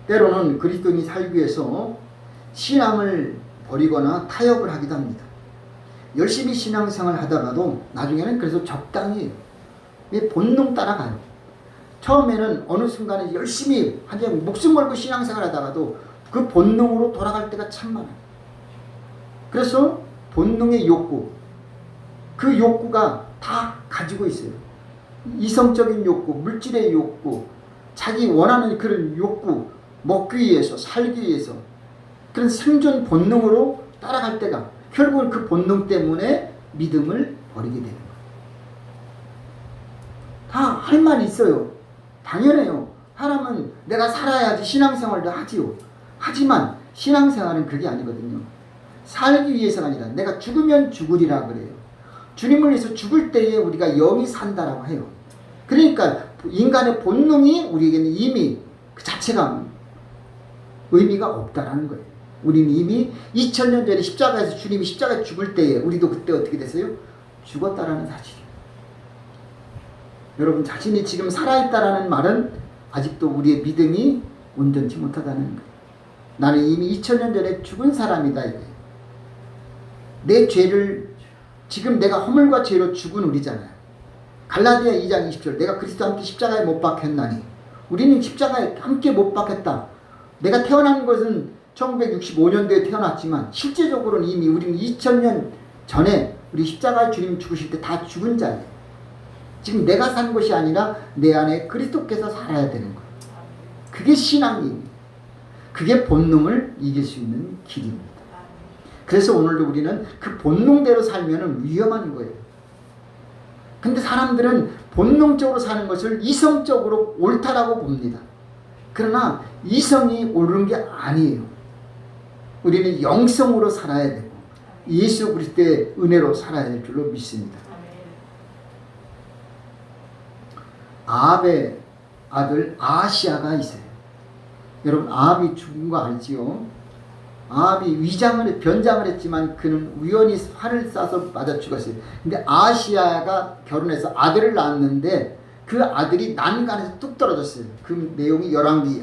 Speaker 1: 때로는 그리스도인이 살기 위해서 신앙을 버리거나 타협을 하기도 합니다. 열심히 신앙생활을 하다가도 나중에는 그래서 적당히 본능 따라가요. 처음에는 어느 순간에 열심히 완전 목숨 걸고 신앙생활 하다가도 그 본능으로 돌아갈 때가 참 많아요. 그래서 본능의 욕구, 그 욕구가 다 가지고 있어요. 이성적인 욕구, 물질의 욕구, 자기 원하는 그런 욕구, 먹기 위해서, 살기 위해서 그런 생존 본능으로 따라갈 때가 결국은 그 본능 때문에 믿음을 버리게 되는 거예요. 다 할 말이 있어요. 당연해요. 사람은 내가 살아야지 신앙생활도 하지요. 하지만 신앙생활은 그게 아니거든요. 살기 위해서가 아니라 내가 죽으면 죽으리라 그래요. 주님을 위해서 죽을 때에 우리가 영이 산다라고 해요. 그러니까 인간의 본능이 우리에게는 이미 그 자체가 의미가 없다라는 거예요. 우리는 이미 2000년 전에 십자가에서 주님이 십자가에 죽을 때에 우리도 그때 어떻게 됐어요? 죽었다라는 사실이에요. 여러분 자신이 지금 살아있다라는 말은 아직도 우리의 믿음이 온전치 못하다는 거예요. 나는 이미 2000년 전에 죽은 사람이다 이거예요. 내 죄를 지금 내가 허물과 죄로 죽은 우리잖아요. 갈라디아 2장 20절 내가 그리스도와 함께 십자가에 못 박혔나니 우리는 십자가에 함께 못 박혔다. 내가 태어난 것은 1965년도에 태어났지만 실제적으로는 이미 우리는 2000년 전에 우리 십자가에 주님 죽으실 때 다 죽은 자예요. 지금 내가 산 것이 아니라 내 안에 그리스도께서 살아야 되는 거예요. 그게 신앙입니다. 그게 본능을 이길 수 있는 길입니다. 그래서 오늘도 우리는 그 본능대로 살면 위험한 거예요. 근데 사람들은 본능적으로 사는 것을 이성적으로 옳다라고 봅니다. 그러나 이성이 옳은 게 아니에요. 우리는 영성으로 살아야 되고 예수 그리스도의 은혜로 살아야 될 줄로 믿습니다. 아합의 아들 아하시아가 있어요. 여러분 아합이 죽은 거 알지요? 아합이 변장을 했지만 그는 우연히 활을 쏴서 맞아 죽었어요. 근데 아하시아가 결혼해서 아들을 낳았는데 그 아들이 난간에서 뚝 떨어졌어요. 그 내용이 열왕기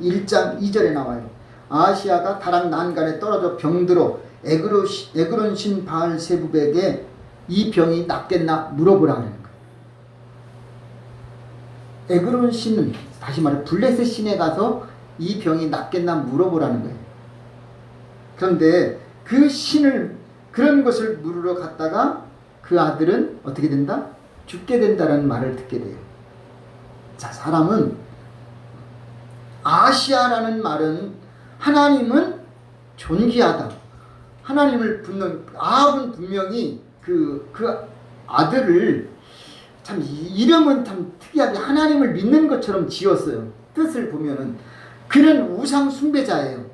Speaker 1: 1장 2절에 나와요. 아하시아가 다락 난간에 떨어져 병들어 에그론 신 바알세부백에 이 병이 낫겠나 물어보라 하는 거예요. 에그론 신은 다시 말해 블레셋 신에 가서 이 병이 낫겠나 물어보라는 거예요. 그런데 그 신을 그런 것을 물으러 갔다가 그 아들은 어떻게 된다? 죽게 된다는 말을 듣게 돼요. 자, 사람은 아시아라는 말은 하나님은 존귀하다. 하나님을 붙는 아합은 분명히 그 아들을 참 이름은 참 특이하게 하나님을 믿는 것처럼 지었어요. 뜻을 보면은 그는 우상 숭배자예요.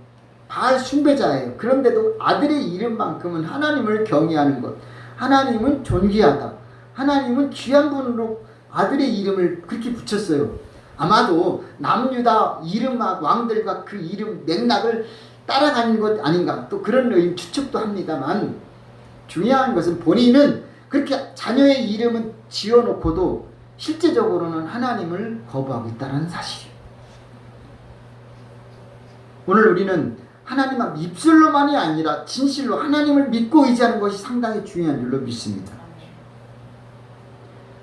Speaker 1: 바알 숭배자예요. 그런데도 아들의 이름만큼은 하나님을 경외하는 것. 하나님은 존귀하다. 하나님은 귀한 분으로 아들의 이름을 그렇게 붙였어요. 아마도 남유다 이름과 왕들과 그 이름 맥락을 따라가는 것 아닌가 또 그런 추측도 합니다만 중요한 것은 본인은 그렇게 자녀의 이름은 지어놓고도 실제적으로는 하나님을 거부하고 있다는 사실이에요. 오늘 우리는 하나님 앞 입술로만이 아니라 진실로 하나님을 믿고 의지하는 것이 상당히 중요한 줄로 믿습니다.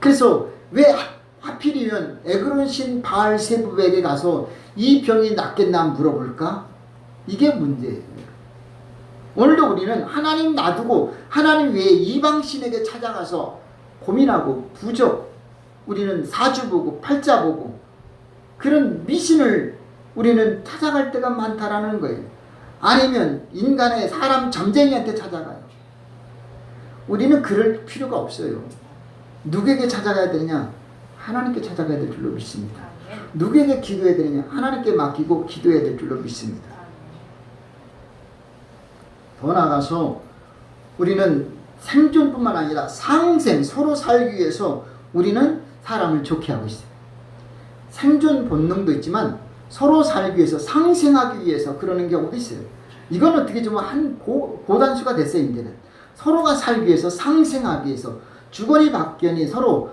Speaker 1: 그래서 왜 하필이면 에그론 신 바알세붑에게 가서 이 병이 낫겠나 물어볼까? 이게 문제예요. 오늘도 우리는 하나님 놔두고 하나님 외에 이방신에게 찾아가서 고민하고 부적, 우리는 사주 보고 팔자 보고 그런 미신을 우리는 찾아갈 때가 많다라는 거예요. 아니면 인간의 사람 점쟁이한테 찾아가요. 우리는 그럴 필요가 없어요. 누구에게 찾아가야 되느냐? 하나님께 찾아가야 될 줄로 믿습니다. 누구에게 기도해야 되느냐? 하나님께 맡기고 기도해야 될 줄로 믿습니다. 더 나아가서 우리는 생존뿐만 아니라 상생, 서로 살기 위해서 우리는 사람을 좋게 하고 있어요. 생존 본능도 있지만 서로 살기 위해서, 상생하기 위해서 그러는 경우도 있어요. 이건 어떻게 좀 한 고단수가 됐어요. 이제는 서로가 살기 위해서, 상생하기 위해서 주거니 박견이 서로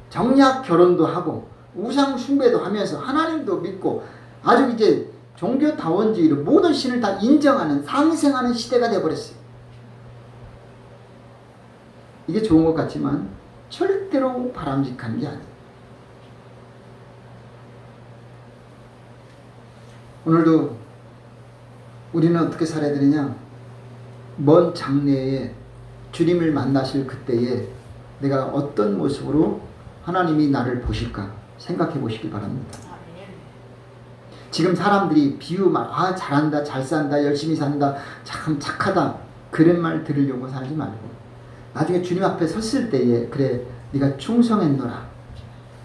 Speaker 1: 정략 결혼도 하고 우상 숭배도 하면서 하나님도 믿고 아주 이제 종교다원주의로 모든 신을 다 인정하는 상생하는 시대가 되어버렸어요. 이게 좋은 것 같지만 절대로 바람직한 게 아니에요. 오늘도 우리는 어떻게 살아야 되느냐? 먼 장래에 주님을 만나실 그때에 내가 어떤 모습으로 하나님이 나를 보실까 생각해 보시기 바랍니다. 지금 사람들이 비유말, 잘한다, 잘 산다, 열심히 산다, 참 착하다 그런 말 들으려고 살지 말고 나중에 주님 앞에 섰을 때에 그래 네가 충성했노라,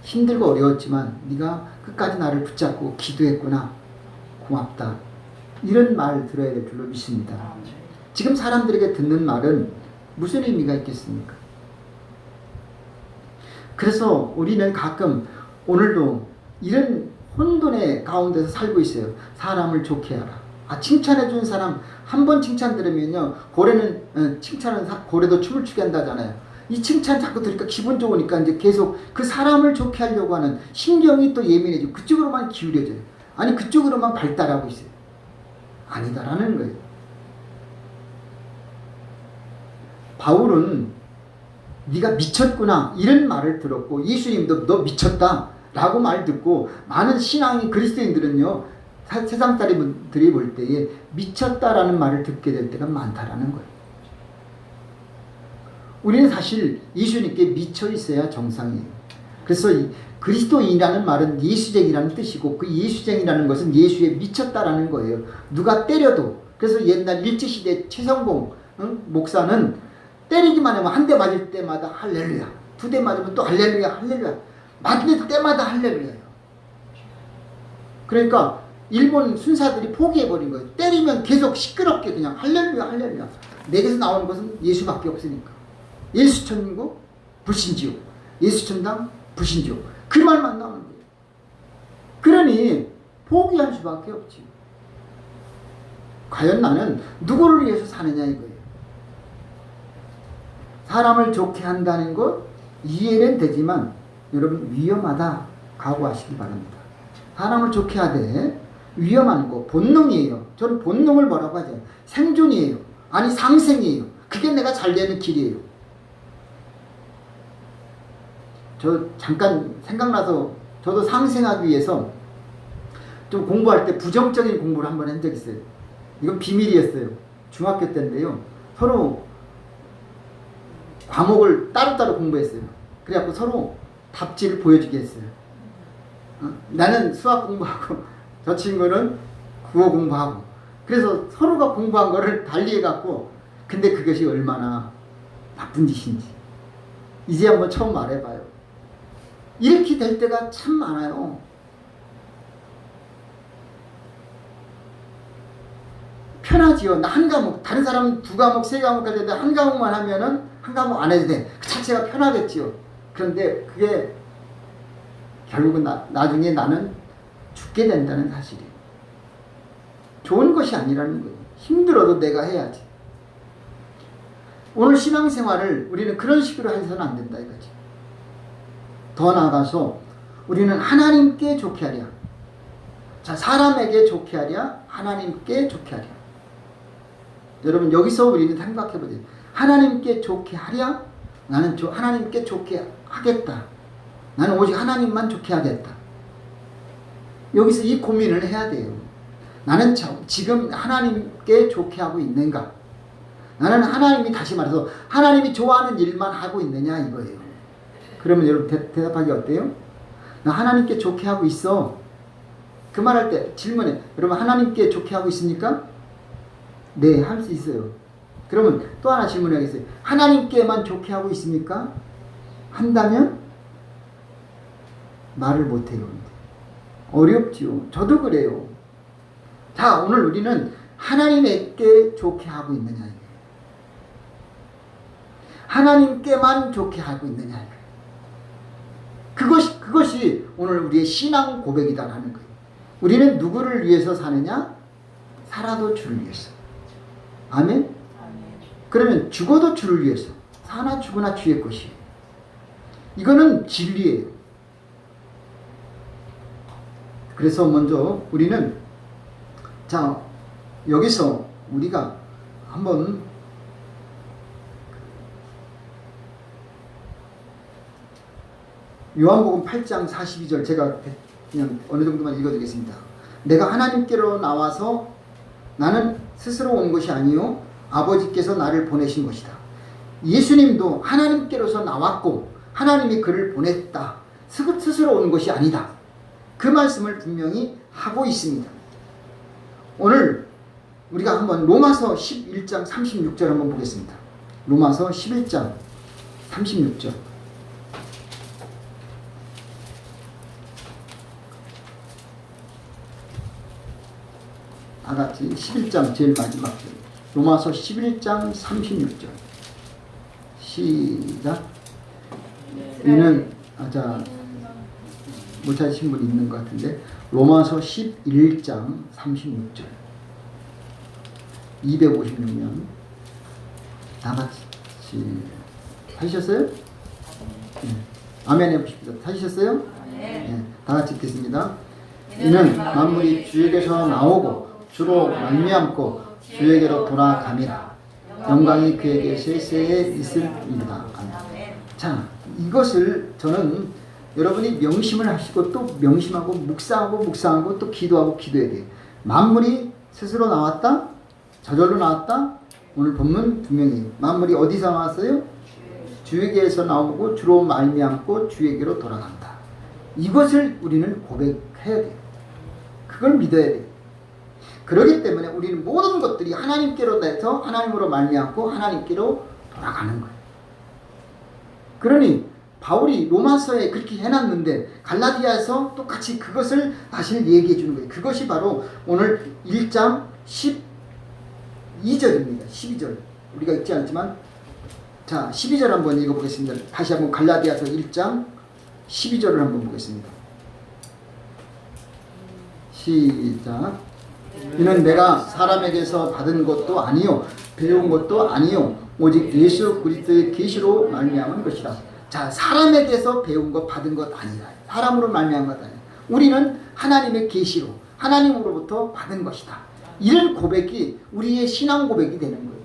Speaker 1: 힘들고 어려웠지만 네가 끝까지 나를 붙잡고 기도했구나, 고맙다, 이런 말 들어야 될 줄로 믿습니다. 지금 사람들에게 듣는 말은 무슨 의미가 있겠습니까? 그래서 우리는 가끔 오늘도 이런 혼돈의 가운데서 살고 있어요. 사람을 좋게 하라. 칭찬해 준 사람 한 번 칭찬 들으면요, 고래는 칭찬은 고래도 춤을 추게 한다잖아요. 이 칭찬 자꾸 들으니까 기분 좋으니까 이제 계속 그 사람을 좋게 하려고 하는 신경이 또 예민해지고 그쪽으로만 기울여져요. 아니 그쪽으로만 발달하고 있어요. 아니다라는 거예요. 바울은 네가 미쳤구나 이런 말을 들었고 예수님도 너 미쳤다 라고 말 듣고 많은 신앙인 그리스도인들은요 세상 사람들이 볼 때에 미쳤다라는 말을 듣게 될 때가 많다라는 거예요. 우리는 사실 예수님께 미쳐 있어야 정상이에요. 그래서 그리스도인이라는 말은 예수쟁이라는 뜻이고 그 예수쟁이라는 것은 예수에 미쳤다라는 거예요. 누가 때려도. 그래서 옛날 일제시대 최성봉 목사는 때리기만 하면 한 대 맞을 때마다 할렐루야, 두 대 맞으면 또 할렐루야, 할렐루야, 맞을 때마다 할렐루야예요. 그러니까 일본 순사들이 포기해버린 거예요. 때리면 계속 시끄럽게 그냥 할렐루야, 할렐루야. 내게서 나오는 것은 예수밖에 없으니까. 예수천국, 불신지옥. 예수천당, 불신지옥. 그 말만 나오는 거예요. 그러니 포기할 수밖에 없지. 과연 나는 누구를 위해서 사느냐 이거예요. 사람을 좋게 한다는 것 이해는 되지만 여러분 위험하다 각오하시기 바랍니다. 사람을 좋게 하되 위험한 거 본능이에요. 저는 본능을 뭐라고 하죠? 생존이에요. 아니 상생이에요. 그게 내가 잘 되는 길이에요. 저 잠깐 생각나서 저도 상생하기 위해서 좀 공부할 때 부정적인 공부를 한번 한 적이 있어요. 이건 비밀이었어요. 중학교 때인데요. 서로 과목을 따로따로 공부했어요. 그래갖고 서로 답지를 보여주게 했어요. 나는 수학 공부하고 저 친구는 국어 공부하고 그래서 서로가 공부한 거를 달리해갖고 근데 그것이 얼마나 나쁜 짓인지 이제 한번 처음 말해봐요. 이렇게 될 때가 참 많아요. 편하지요. 나 한 과목, 다른 사람은 두 과목, 세 과목까지 했는데 한 과목만 하면은 한 과목 안 해도 돼. 그 자체가 편하겠지요. 그런데 그게 결국은 나중에 나는 죽게 된다는 사실이에요. 좋은 것이 아니라는 거예요. 힘들어도 내가 해야지. 오늘 신앙생활을 우리는 그런 식으로 해서는 안 된다 이거지. 더 나아가서 우리는 하나님께 좋게 하랴. 자, 사람에게 좋게 하랴, 하나님께 좋게 하랴. 여러분 여기서 우리는 생각해 보세요. 하나님께 좋게 하랴? 나는 하나님께 좋게 하겠다. 나는 오직 하나님만 좋게 하겠다. 여기서 이 고민을 해야 돼요. 나는 지금 하나님께 좋게 하고 있는가? 나는 하나님이, 다시 말해서 하나님이 좋아하는 일만 하고 있느냐 이거예요. 그러면 여러분 대답하기 어때요? 나 하나님께 좋게 하고 있어. 그 말할 때 질문에 여러분 하나님께 좋게 하고 있습니까? 네, 할 수 있어요. 그러면 또 하나 질문하겠어요. 하나님께만 좋게 하고 있습니까? 한다면 말을 못해요. 어렵지요. 저도 그래요. 자, 오늘 우리는 하나님께 좋게 하고 있느냐 이거예요. 하나님께만 좋게 하고 있느냐 이거예요. 그것이 오늘 우리의 신앙 고백이다라는 거예요. 우리는 누구를 위해서 사느냐? 살아도 주를 위해서. 아멘? 그러면 죽어도 주를 위해서. 사나 죽으나 주의 것이에요. 이거는 진리예요. 그래서 먼저 우리는 자, 여기서 우리가 한번 요한복음 8장 42절 제가 그냥 어느 정도만 읽어드리겠습니다. 내가 하나님께로 나와서 나는 스스로 온 것이 아니요 아버지께서 나를 보내신 것이다. 예수님도 하나님께로서 나왔고 하나님이 그를 보냈다. 스스로 온 것이 아니다. 그 말씀을 분명히 하고 있습니다. 오늘 우리가 한번 로마서 11장 36절 한번 보겠습니다. 로마서 11장 36절. 다같이 11장 제일 마지막 절. 로마서 11장 36절. 시작. 이는 못 찾으신 분 있는 것 같은데 로마서 11장 36절 256면 다같이 하셨어요? 네. 아멘 해보십시오. 하셨어요? 네. 다같이 읽겠습니다. 이는 만물이 주에게서 나오고 주로 말미암고 주에게로 돌아감이라. 영광이 그에게 세세에 있을이다. 자, 이것을 저는 여러분이 명심을 하시고 또 명심하고 묵상하고 또 기도하고 기도해야 돼요. 만물이 스스로 나왔다? 저절로 나왔다? 오늘 본문 분명히 만물이 어디서 나왔어요? 주에게서 나오고 주로 말미암고 주에게로 돌아간다. 이것을 우리는 고백해야 돼요. 그걸 믿어야 돼요. 그렇기 때문에 우리는 모든 것들이 하나님께로 돼서 하나님으로 말미암고 하나님께로 돌아가는 거예요. 그러니 바울이 로마서에 그렇게 해놨는데 갈라디아에서 똑같이 그것을 다시 얘기해 주는 거예요. 그것이 바로 오늘 1장 12절입니다. 12절. 우리가 읽지 않았지만 자 12절 한번 읽어보겠습니다. 다시 한번 갈라디아서 1장 12절을 한번 보겠습니다. 시작. 이는 내가 사람에게서 받은 것도 아니요 배운 것도 아니요 오직 예수 그리스도의 계시로 말미암은 것이다. 자, 사람에게서 배운 것 받은 것 아니다. 사람으로 말미암은 것 아니다. 우리는 하나님의 계시로 하나님으로부터 받은 것이다. 이런 고백이 우리의 신앙 고백이 되는 거예요.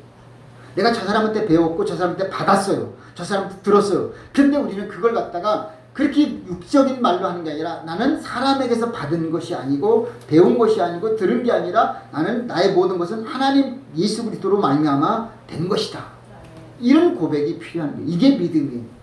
Speaker 1: 내가 저 사람한테 배웠고 저 사람한테 받았어요. 저 사람한테 들었어요. 근데 우리는 그걸 갖다가 그렇게 육적인 말로 하는 게 아니라 나는 사람에게서 받은 것이 아니고 배운 것이 아니고 들은 게 아니라 나는 나의 모든 것은 하나님 예수 그리스도로 말미암아 된 것이다. 이런 고백이 필요한 거예요. 이게 믿음이에요.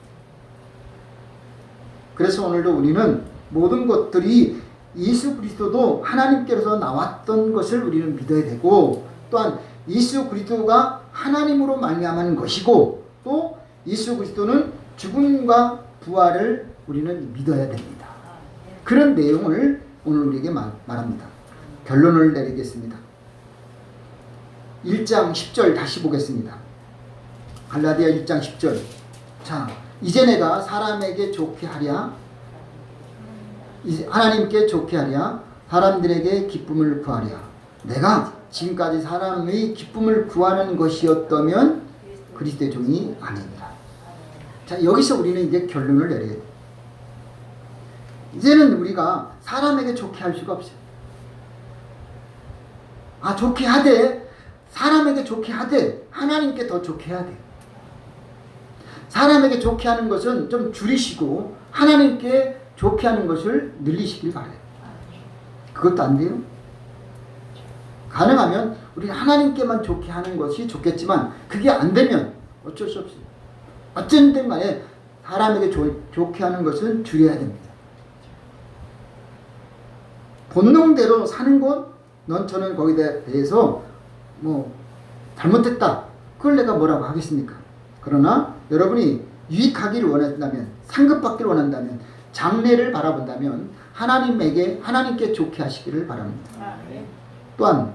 Speaker 1: 그래서 오늘도 우리는 모든 것들이 예수 그리스도도 하나님께로서 나왔던 것을 우리는 믿어야 되고 또한 예수 그리스도가 하나님으로 말미암은 것이고 또 예수 그리스도는 죽음과 부활을 우리는 믿어야 됩니다. 그런 내용을 오늘 우리에게 말합니다. 결론을 내리겠습니다. 1장 10절 다시 보겠습니다. 갈라디아 1장 10절. 자, 이제 내가 사람에게 좋게 하랴 하나님께 좋게 하랴 사람들에게 기쁨을 구하랴 내가 지금까지 사람의 기쁨을 구하는 것이었다면 그리스도의 종이 아닙니다. 자, 여기서 우리는 이제 결론을 내려야 돼요. 이제는 우리가 사람에게 좋게 할 수가 없어요. 아, 좋게 하되, 사람에게 좋게 하되 하나님께 더 좋게 해야 돼요. 사람에게 좋게 하는 것은 좀 줄이시고 하나님께 좋게 하는 것을 늘리시길 바라요. 그것도 안 돼요. 가능하면 우리 하나님께만 좋게 하는 것이 좋겠지만 그게 안 되면 어쩔 수 없어요. 어쨌든 간에 사람에게 좋게 하는 것은 줄여야 됩니다. 본능대로 사는 것, 저는 거기에 대해서 뭐 잘못했다, 그걸 내가 뭐라고 하겠습니까? 그러나 여러분이 유익하기를 원한다면, 상급받기를 원한다면, 장래를 바라본다면 하나님께 좋게 하시기를 바랍니다. 또한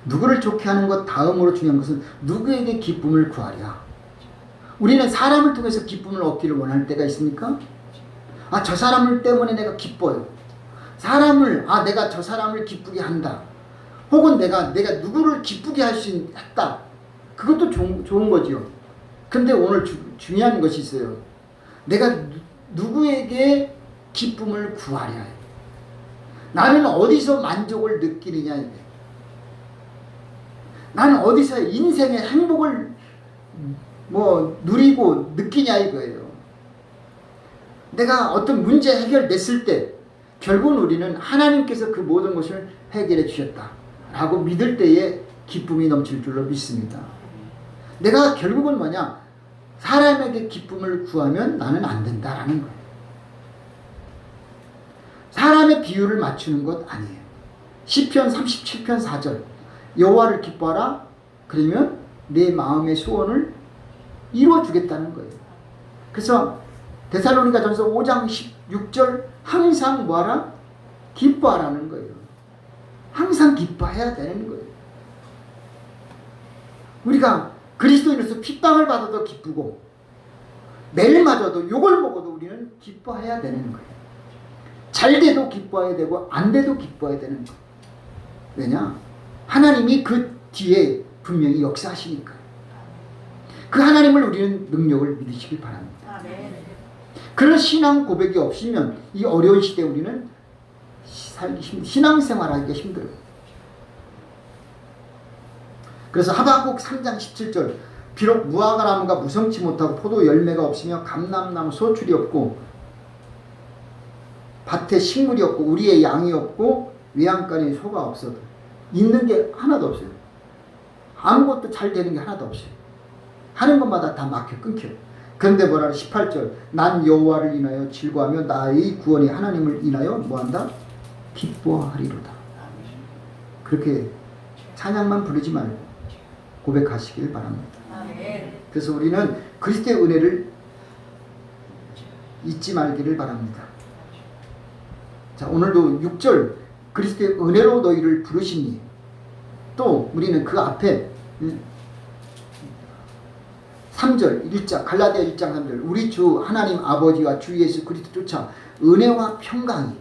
Speaker 1: 누구를 좋게 하는 것 다음으로 중요한 것은 누구에게 기쁨을 구하랴. 우리는 사람을 통해서 기쁨을 얻기를 원할 때가 있습니까? 아, 저 사람을 때문에 내가 기뻐요. 내가 저 사람을 기쁘게 한다. 혹은 내가 누구를 기쁘게 할 수 있다. 그것도 좋은 거죠. 근데 오늘 중요한 것이 있어요. 내가 누구에게 기쁨을 구하랴. 나는 어디서 만족을 느끼느냐 이게. 나는 어디서 인생의 행복을 누리고 느끼냐 이거예요. 내가 어떤 문제 해결됐을 때 결국은 우리는 하나님께서 그 모든 것을 해결해 주셨다 라고 믿을 때에 기쁨이 넘칠 줄로 믿습니다. 내가 결국은 사람에게 기쁨을 구하면 나는 안 된다라는 거예요. 사람의 비유를 맞추는 것 아니에요. 시편 37편 4절 여호와를 기뻐하라. 그러면 내 마음의 소원을 이루어주겠다는 거예요. 그래서 데살로니가전서 5장 16절 항상 뭐하라? 기뻐하라는 거예요. 항상 기뻐해야 되는 거예요. 우리가 그리스도인으로서 핍박을 받아도 기쁘고 매일 맞아도 욕을 먹어도 우리는 기뻐해야 되는 거예요. 잘 돼도 기뻐해야 되고 안 돼도 기뻐해야 되는 거예요. 왜냐? 하나님이 그 뒤에 분명히 역사하시니까요. 그 하나님을 우리는 능력을 믿으시길 바랍니다. 그런 신앙 고백이 없으면 이 어려운 시대에 우리는 신앙생활하기가 힘들어요. 그래서 하박국 3장 17절 비록 무화과 나무가 무성치 못하고 포도 열매가 없으며 감람나무 소출이 없고 밭에 식물이 없고 우리의 양이 없고 외양간에 소가 없어도 있는 게 하나도 없어요. 아무것도 잘 되는 게 하나도 없어요. 하는 것마다 다 막혀 끊겨요. 그런데 뭐라 18절 난 여호와를 인하여 즐거워하며 나의 구원의 하나님을 인하여 뭐한다? 기뻐하리로다. 그렇게 찬양만 부르지 말고 고백하시길 바랍니다. 그래서 우리는 그리스도의 은혜를 잊지 말기를 바랍니다. 자, 오늘도 6절 그리스도의 은혜로 너희를 부르시니 또 우리는 그 앞에 3절 1장 갈라디아 1장 3절 우리 주 하나님 아버지와 주 예수 그리스도 쫓아 은혜와 평강이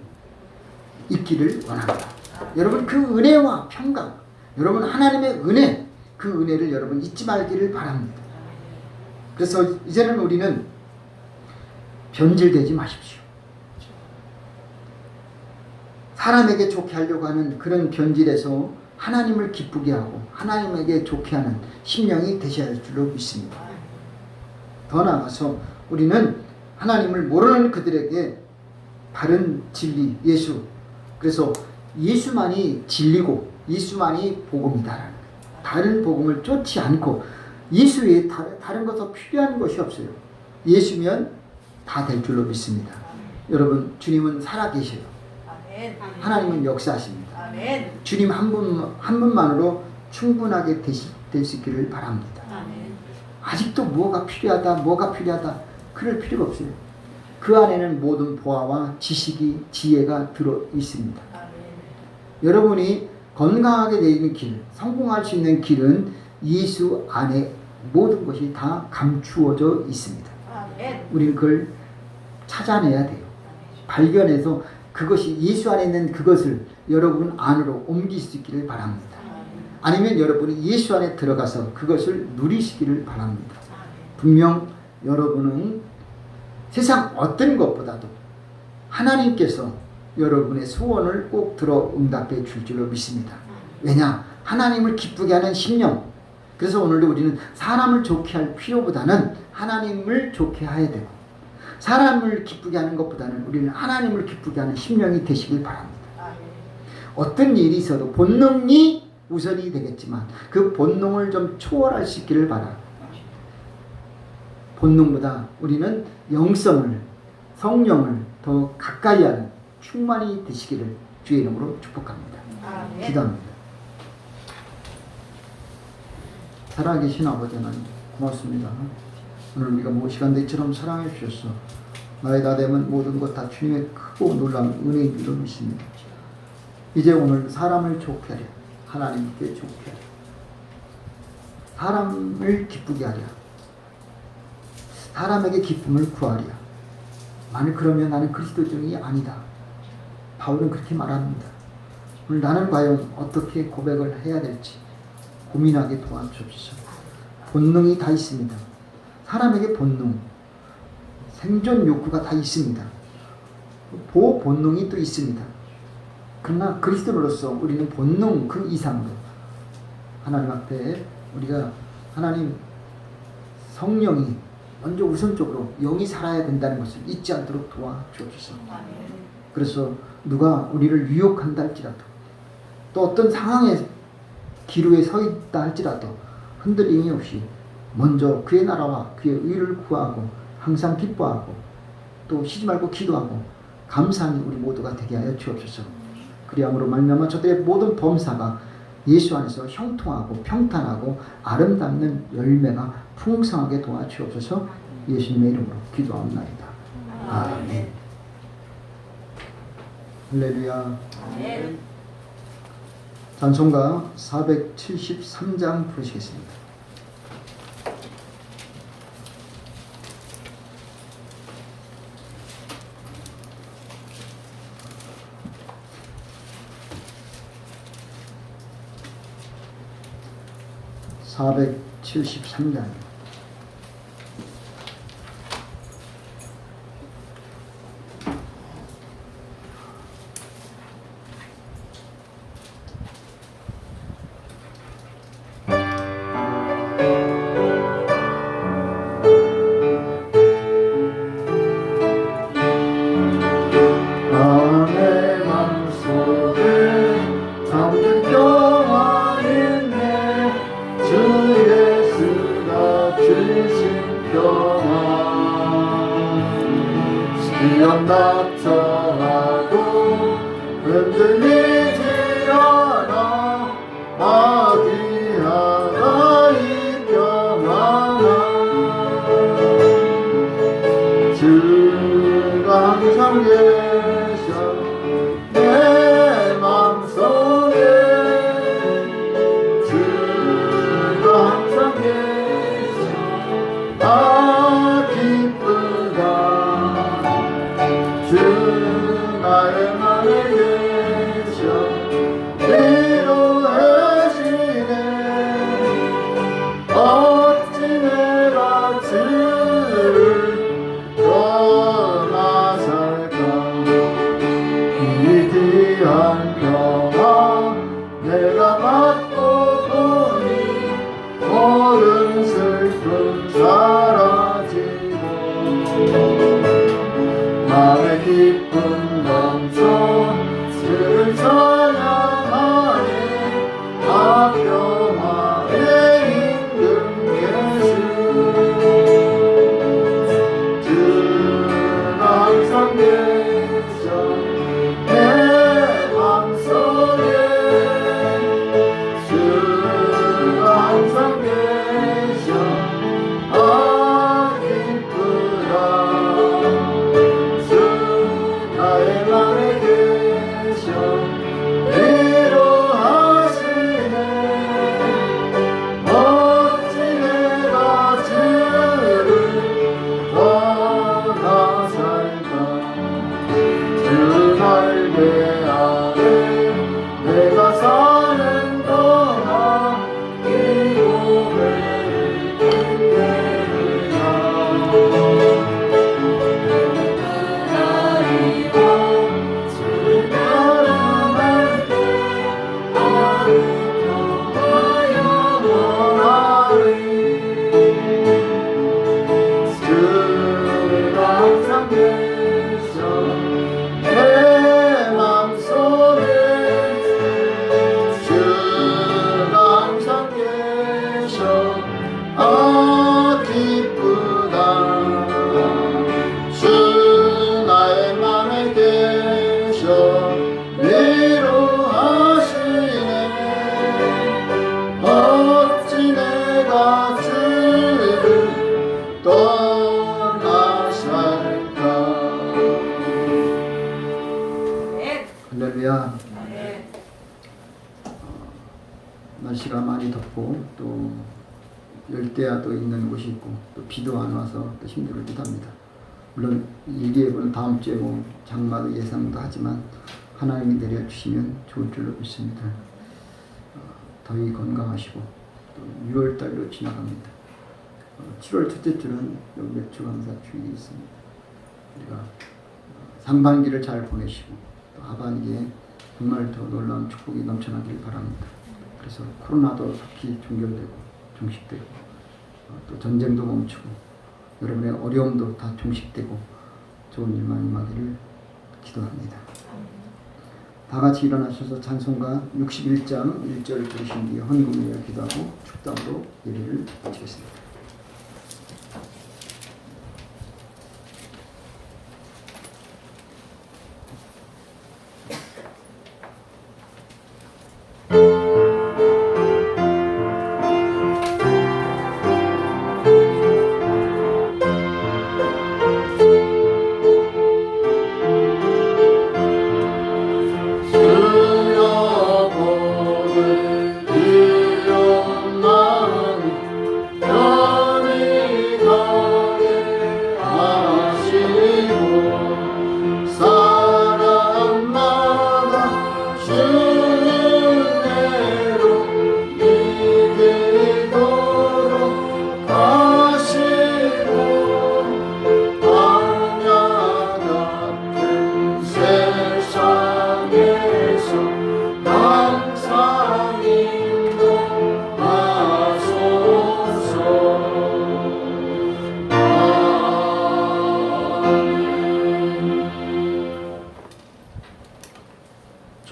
Speaker 1: 있기를 원합니다. 여러분 그 은혜와 평강, 여러분 하나님의 은혜, 그 은혜를 여러분 잊지 말기를 바랍니다. 그래서 이제는 우리는 변질되지 마십시오. 사람에게 좋게 하려고 하는 그런 변질에서 하나님을 기쁘게 하고 하나님에게 좋게 하는 심령이 되셔야 할 줄로 믿습니다. 더 나아가서 우리는 하나님을 모르는 그들에게 바른 진리, 예수, 그래서 예수만이 진리고 예수만이 복음이다. 다른 복음을 쫓지 않고 예수 외에 다른 것도 필요한 것이 없어요. 예수면 다 될 줄로 믿습니다. 여러분 주님은 살아계셔요. 하나님은 역사하십니다. 주님 한 분만으로 충분하게 될 수 있기를 바랍니다. 아직도 뭐가 필요하다 그럴 필요가 없어요. 그 안에는 모든 보화와 지식이 지혜가 들어 있습니다. 여러분이 건강하게 되는 길, 성공할 수 있는 길은 예수 안에 모든 것이 다 감추어져 있습니다. 우리는 그걸 찾아내야 돼요. 발견해서 그것이 예수 안에 있는 그것을 여러분 안으로 옮길 수 있기를 바랍니다. 아니면 여러분이 예수 안에 들어가서 그것을 누리시기를 바랍니다. 분명 여러분은 세상 어떤 것보다도 하나님께서 여러분의 소원을 꼭 들어 응답해 줄 줄로 믿습니다. 왜냐? 하나님을 기쁘게 하는 심령. 그래서 오늘도 우리는 사람을 좋게 할 필요보다는 하나님을 좋게 해야 되고, 사람을 기쁘게 하는 것보다는 우리는 하나님을 기쁘게 하는 심령이 되시길 바랍니다. 어떤 일이 있어도 본능이 우선이 되겠지만 그 본능을 좀 초월할 수 있기를 바랍니다. 본능보다 우리는 영성을, 성령을 더 가까이 하는 충만히 되시기를 주의 이름으로 축복합니다. 기도합니다. 살아계신 아버지 하나님 고맙습니다. 오늘 우리가 뭐 시간대처럼 사랑해 주셔서 나의 다 되면 모든 것 다 주님의 크고 놀라운 은혜인 줄로 믿습니다. 이제 오늘 사람을 좋게 하랴, 하나님께 좋게 하랴, 사람을 기쁘게 하랴, 사람에게 기쁨을 구하랴. 만일 그러면 나는 그리스도인이 아니다. 바울은 그렇게 말합니다. 오늘 나는 과연 어떻게 고백을 해야 될지 고민하게 도와주옵소서. 본능이 다 있습니다. 사람에게 본능, 생존 욕구가 다 있습니다. 보호 본능이 또 있습니다. 그러나 그리스도로서 우리는 본능 그 이상으로 하나님 앞에 우리가 하나님 성령이 먼저 우선적으로 영이 살아야 된다는 것을 잊지 않도록 도와주옵소서. 그래서 누가 우리를 유혹한다 할지라도, 또 어떤 상황에 기로에 서 있다 할지라도 흔들림이 없이 먼저 그의 나라와 그의 의를 구하고 항상 기뻐하고 또 쉬지 말고 기도하고 감사하는 우리 모두가 되게 하여 주옵소서. 그리함으로 말미암아 저들의 모든 범사가 예수 안에서 형통하고 평탄하고 아름답는 열매가 풍성하게 도와주옵소서. 예수님의 이름으로 기도하옵나이다. 아멘. 할렐루야.
Speaker 2: 아멘.
Speaker 1: 찬송가 473장 부르시겠습니다. (473장) 시험 닥쳐와도 흔들리지 않아 마귀하나 이 평안아 주가 항상 계셔 내 맘속에 주가 항상 계셔 아 기쁘다 주 나의 맘에 계셔 날씨가 많이 덥고 또 열대야도 있는 곳이 있고 또 비도 안 와서 또 힘들기도 합니다. 물론 일기예보는 다음 주에 뭐 장마도 예상도 하지만 하나님이 내려주시면 좋을 줄로 믿습니다. 더위 건강하시고 또 6월달로 지나갑니다. 7월 첫째 주는 여기 맥주감사 주일이 있습니다. 우리가 상반기를 잘 보내시고 또 하반기에 정말 더 놀라운 축복이 넘쳐나길 바랍니다. 그래서 코로나도 속히 종결되고 종식되고 또 전쟁도 멈추고 여러분의 어려움도 다 종식되고 좋은 일만 임하기를 기도합니다. 다 같이 일어나셔서 찬송가 61장 1절을 들으신 뒤에 헌금을 기도하고 축담으로 예배를 마치겠습니다.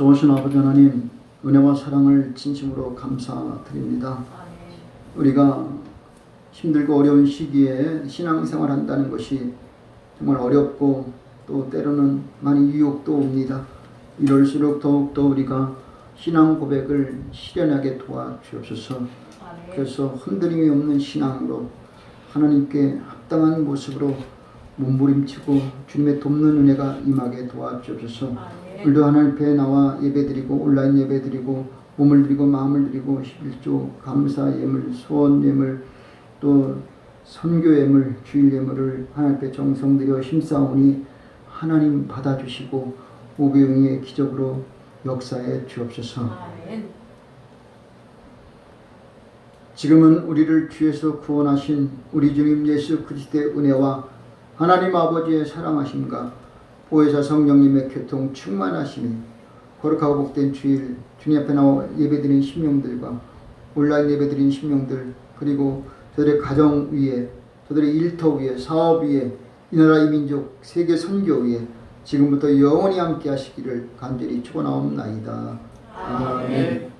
Speaker 1: 좋으신 아버지 하나님, 은혜와 사랑을 진심으로 감사드립니다. 우리가 힘들고 어려운 시기에 신앙생활 한다는 것이 정말 어렵고 또 때로는 많이 유혹도 옵니다. 이럴수록 더욱더 우리가 신앙 고백을 실현하게 도와주옵소서. 그래서 흔들림이 없는 신앙으로 하나님께 합당한 모습으로 몸부림치고 주님의 돕는 은혜가 임하게 도와주옵소서. 오늘도 하나님 앞에 나와 예배드리고 온라인 예배드리고 몸을 드리고 마음을 드리고 11조 감사 예물, 소원 예물, 또 선교 예물, 주일 예물을 하나님 앞에 정성들여 심사오니 하나님 받아주시고 오병이의 기적으로 역사해 주옵소서. 지금은 우리를 죄에서 구원하신 우리 주님 예수 그리스도의 은혜와 하나님 아버지의 사랑하심과 보혜사 성령님의 교통 충만하심이 거룩하고 복된 주일 주님 앞에 나와 예배드린 심령들과 온라인 예배드린 심령들, 그리고 저들의 가정 위에, 저들의 일터 위에, 사업 위에, 이 나라 이 민족 세계 선교 위에 지금부터 영원히 함께 하시기를 간절히 축원하옵나이다. 아멘.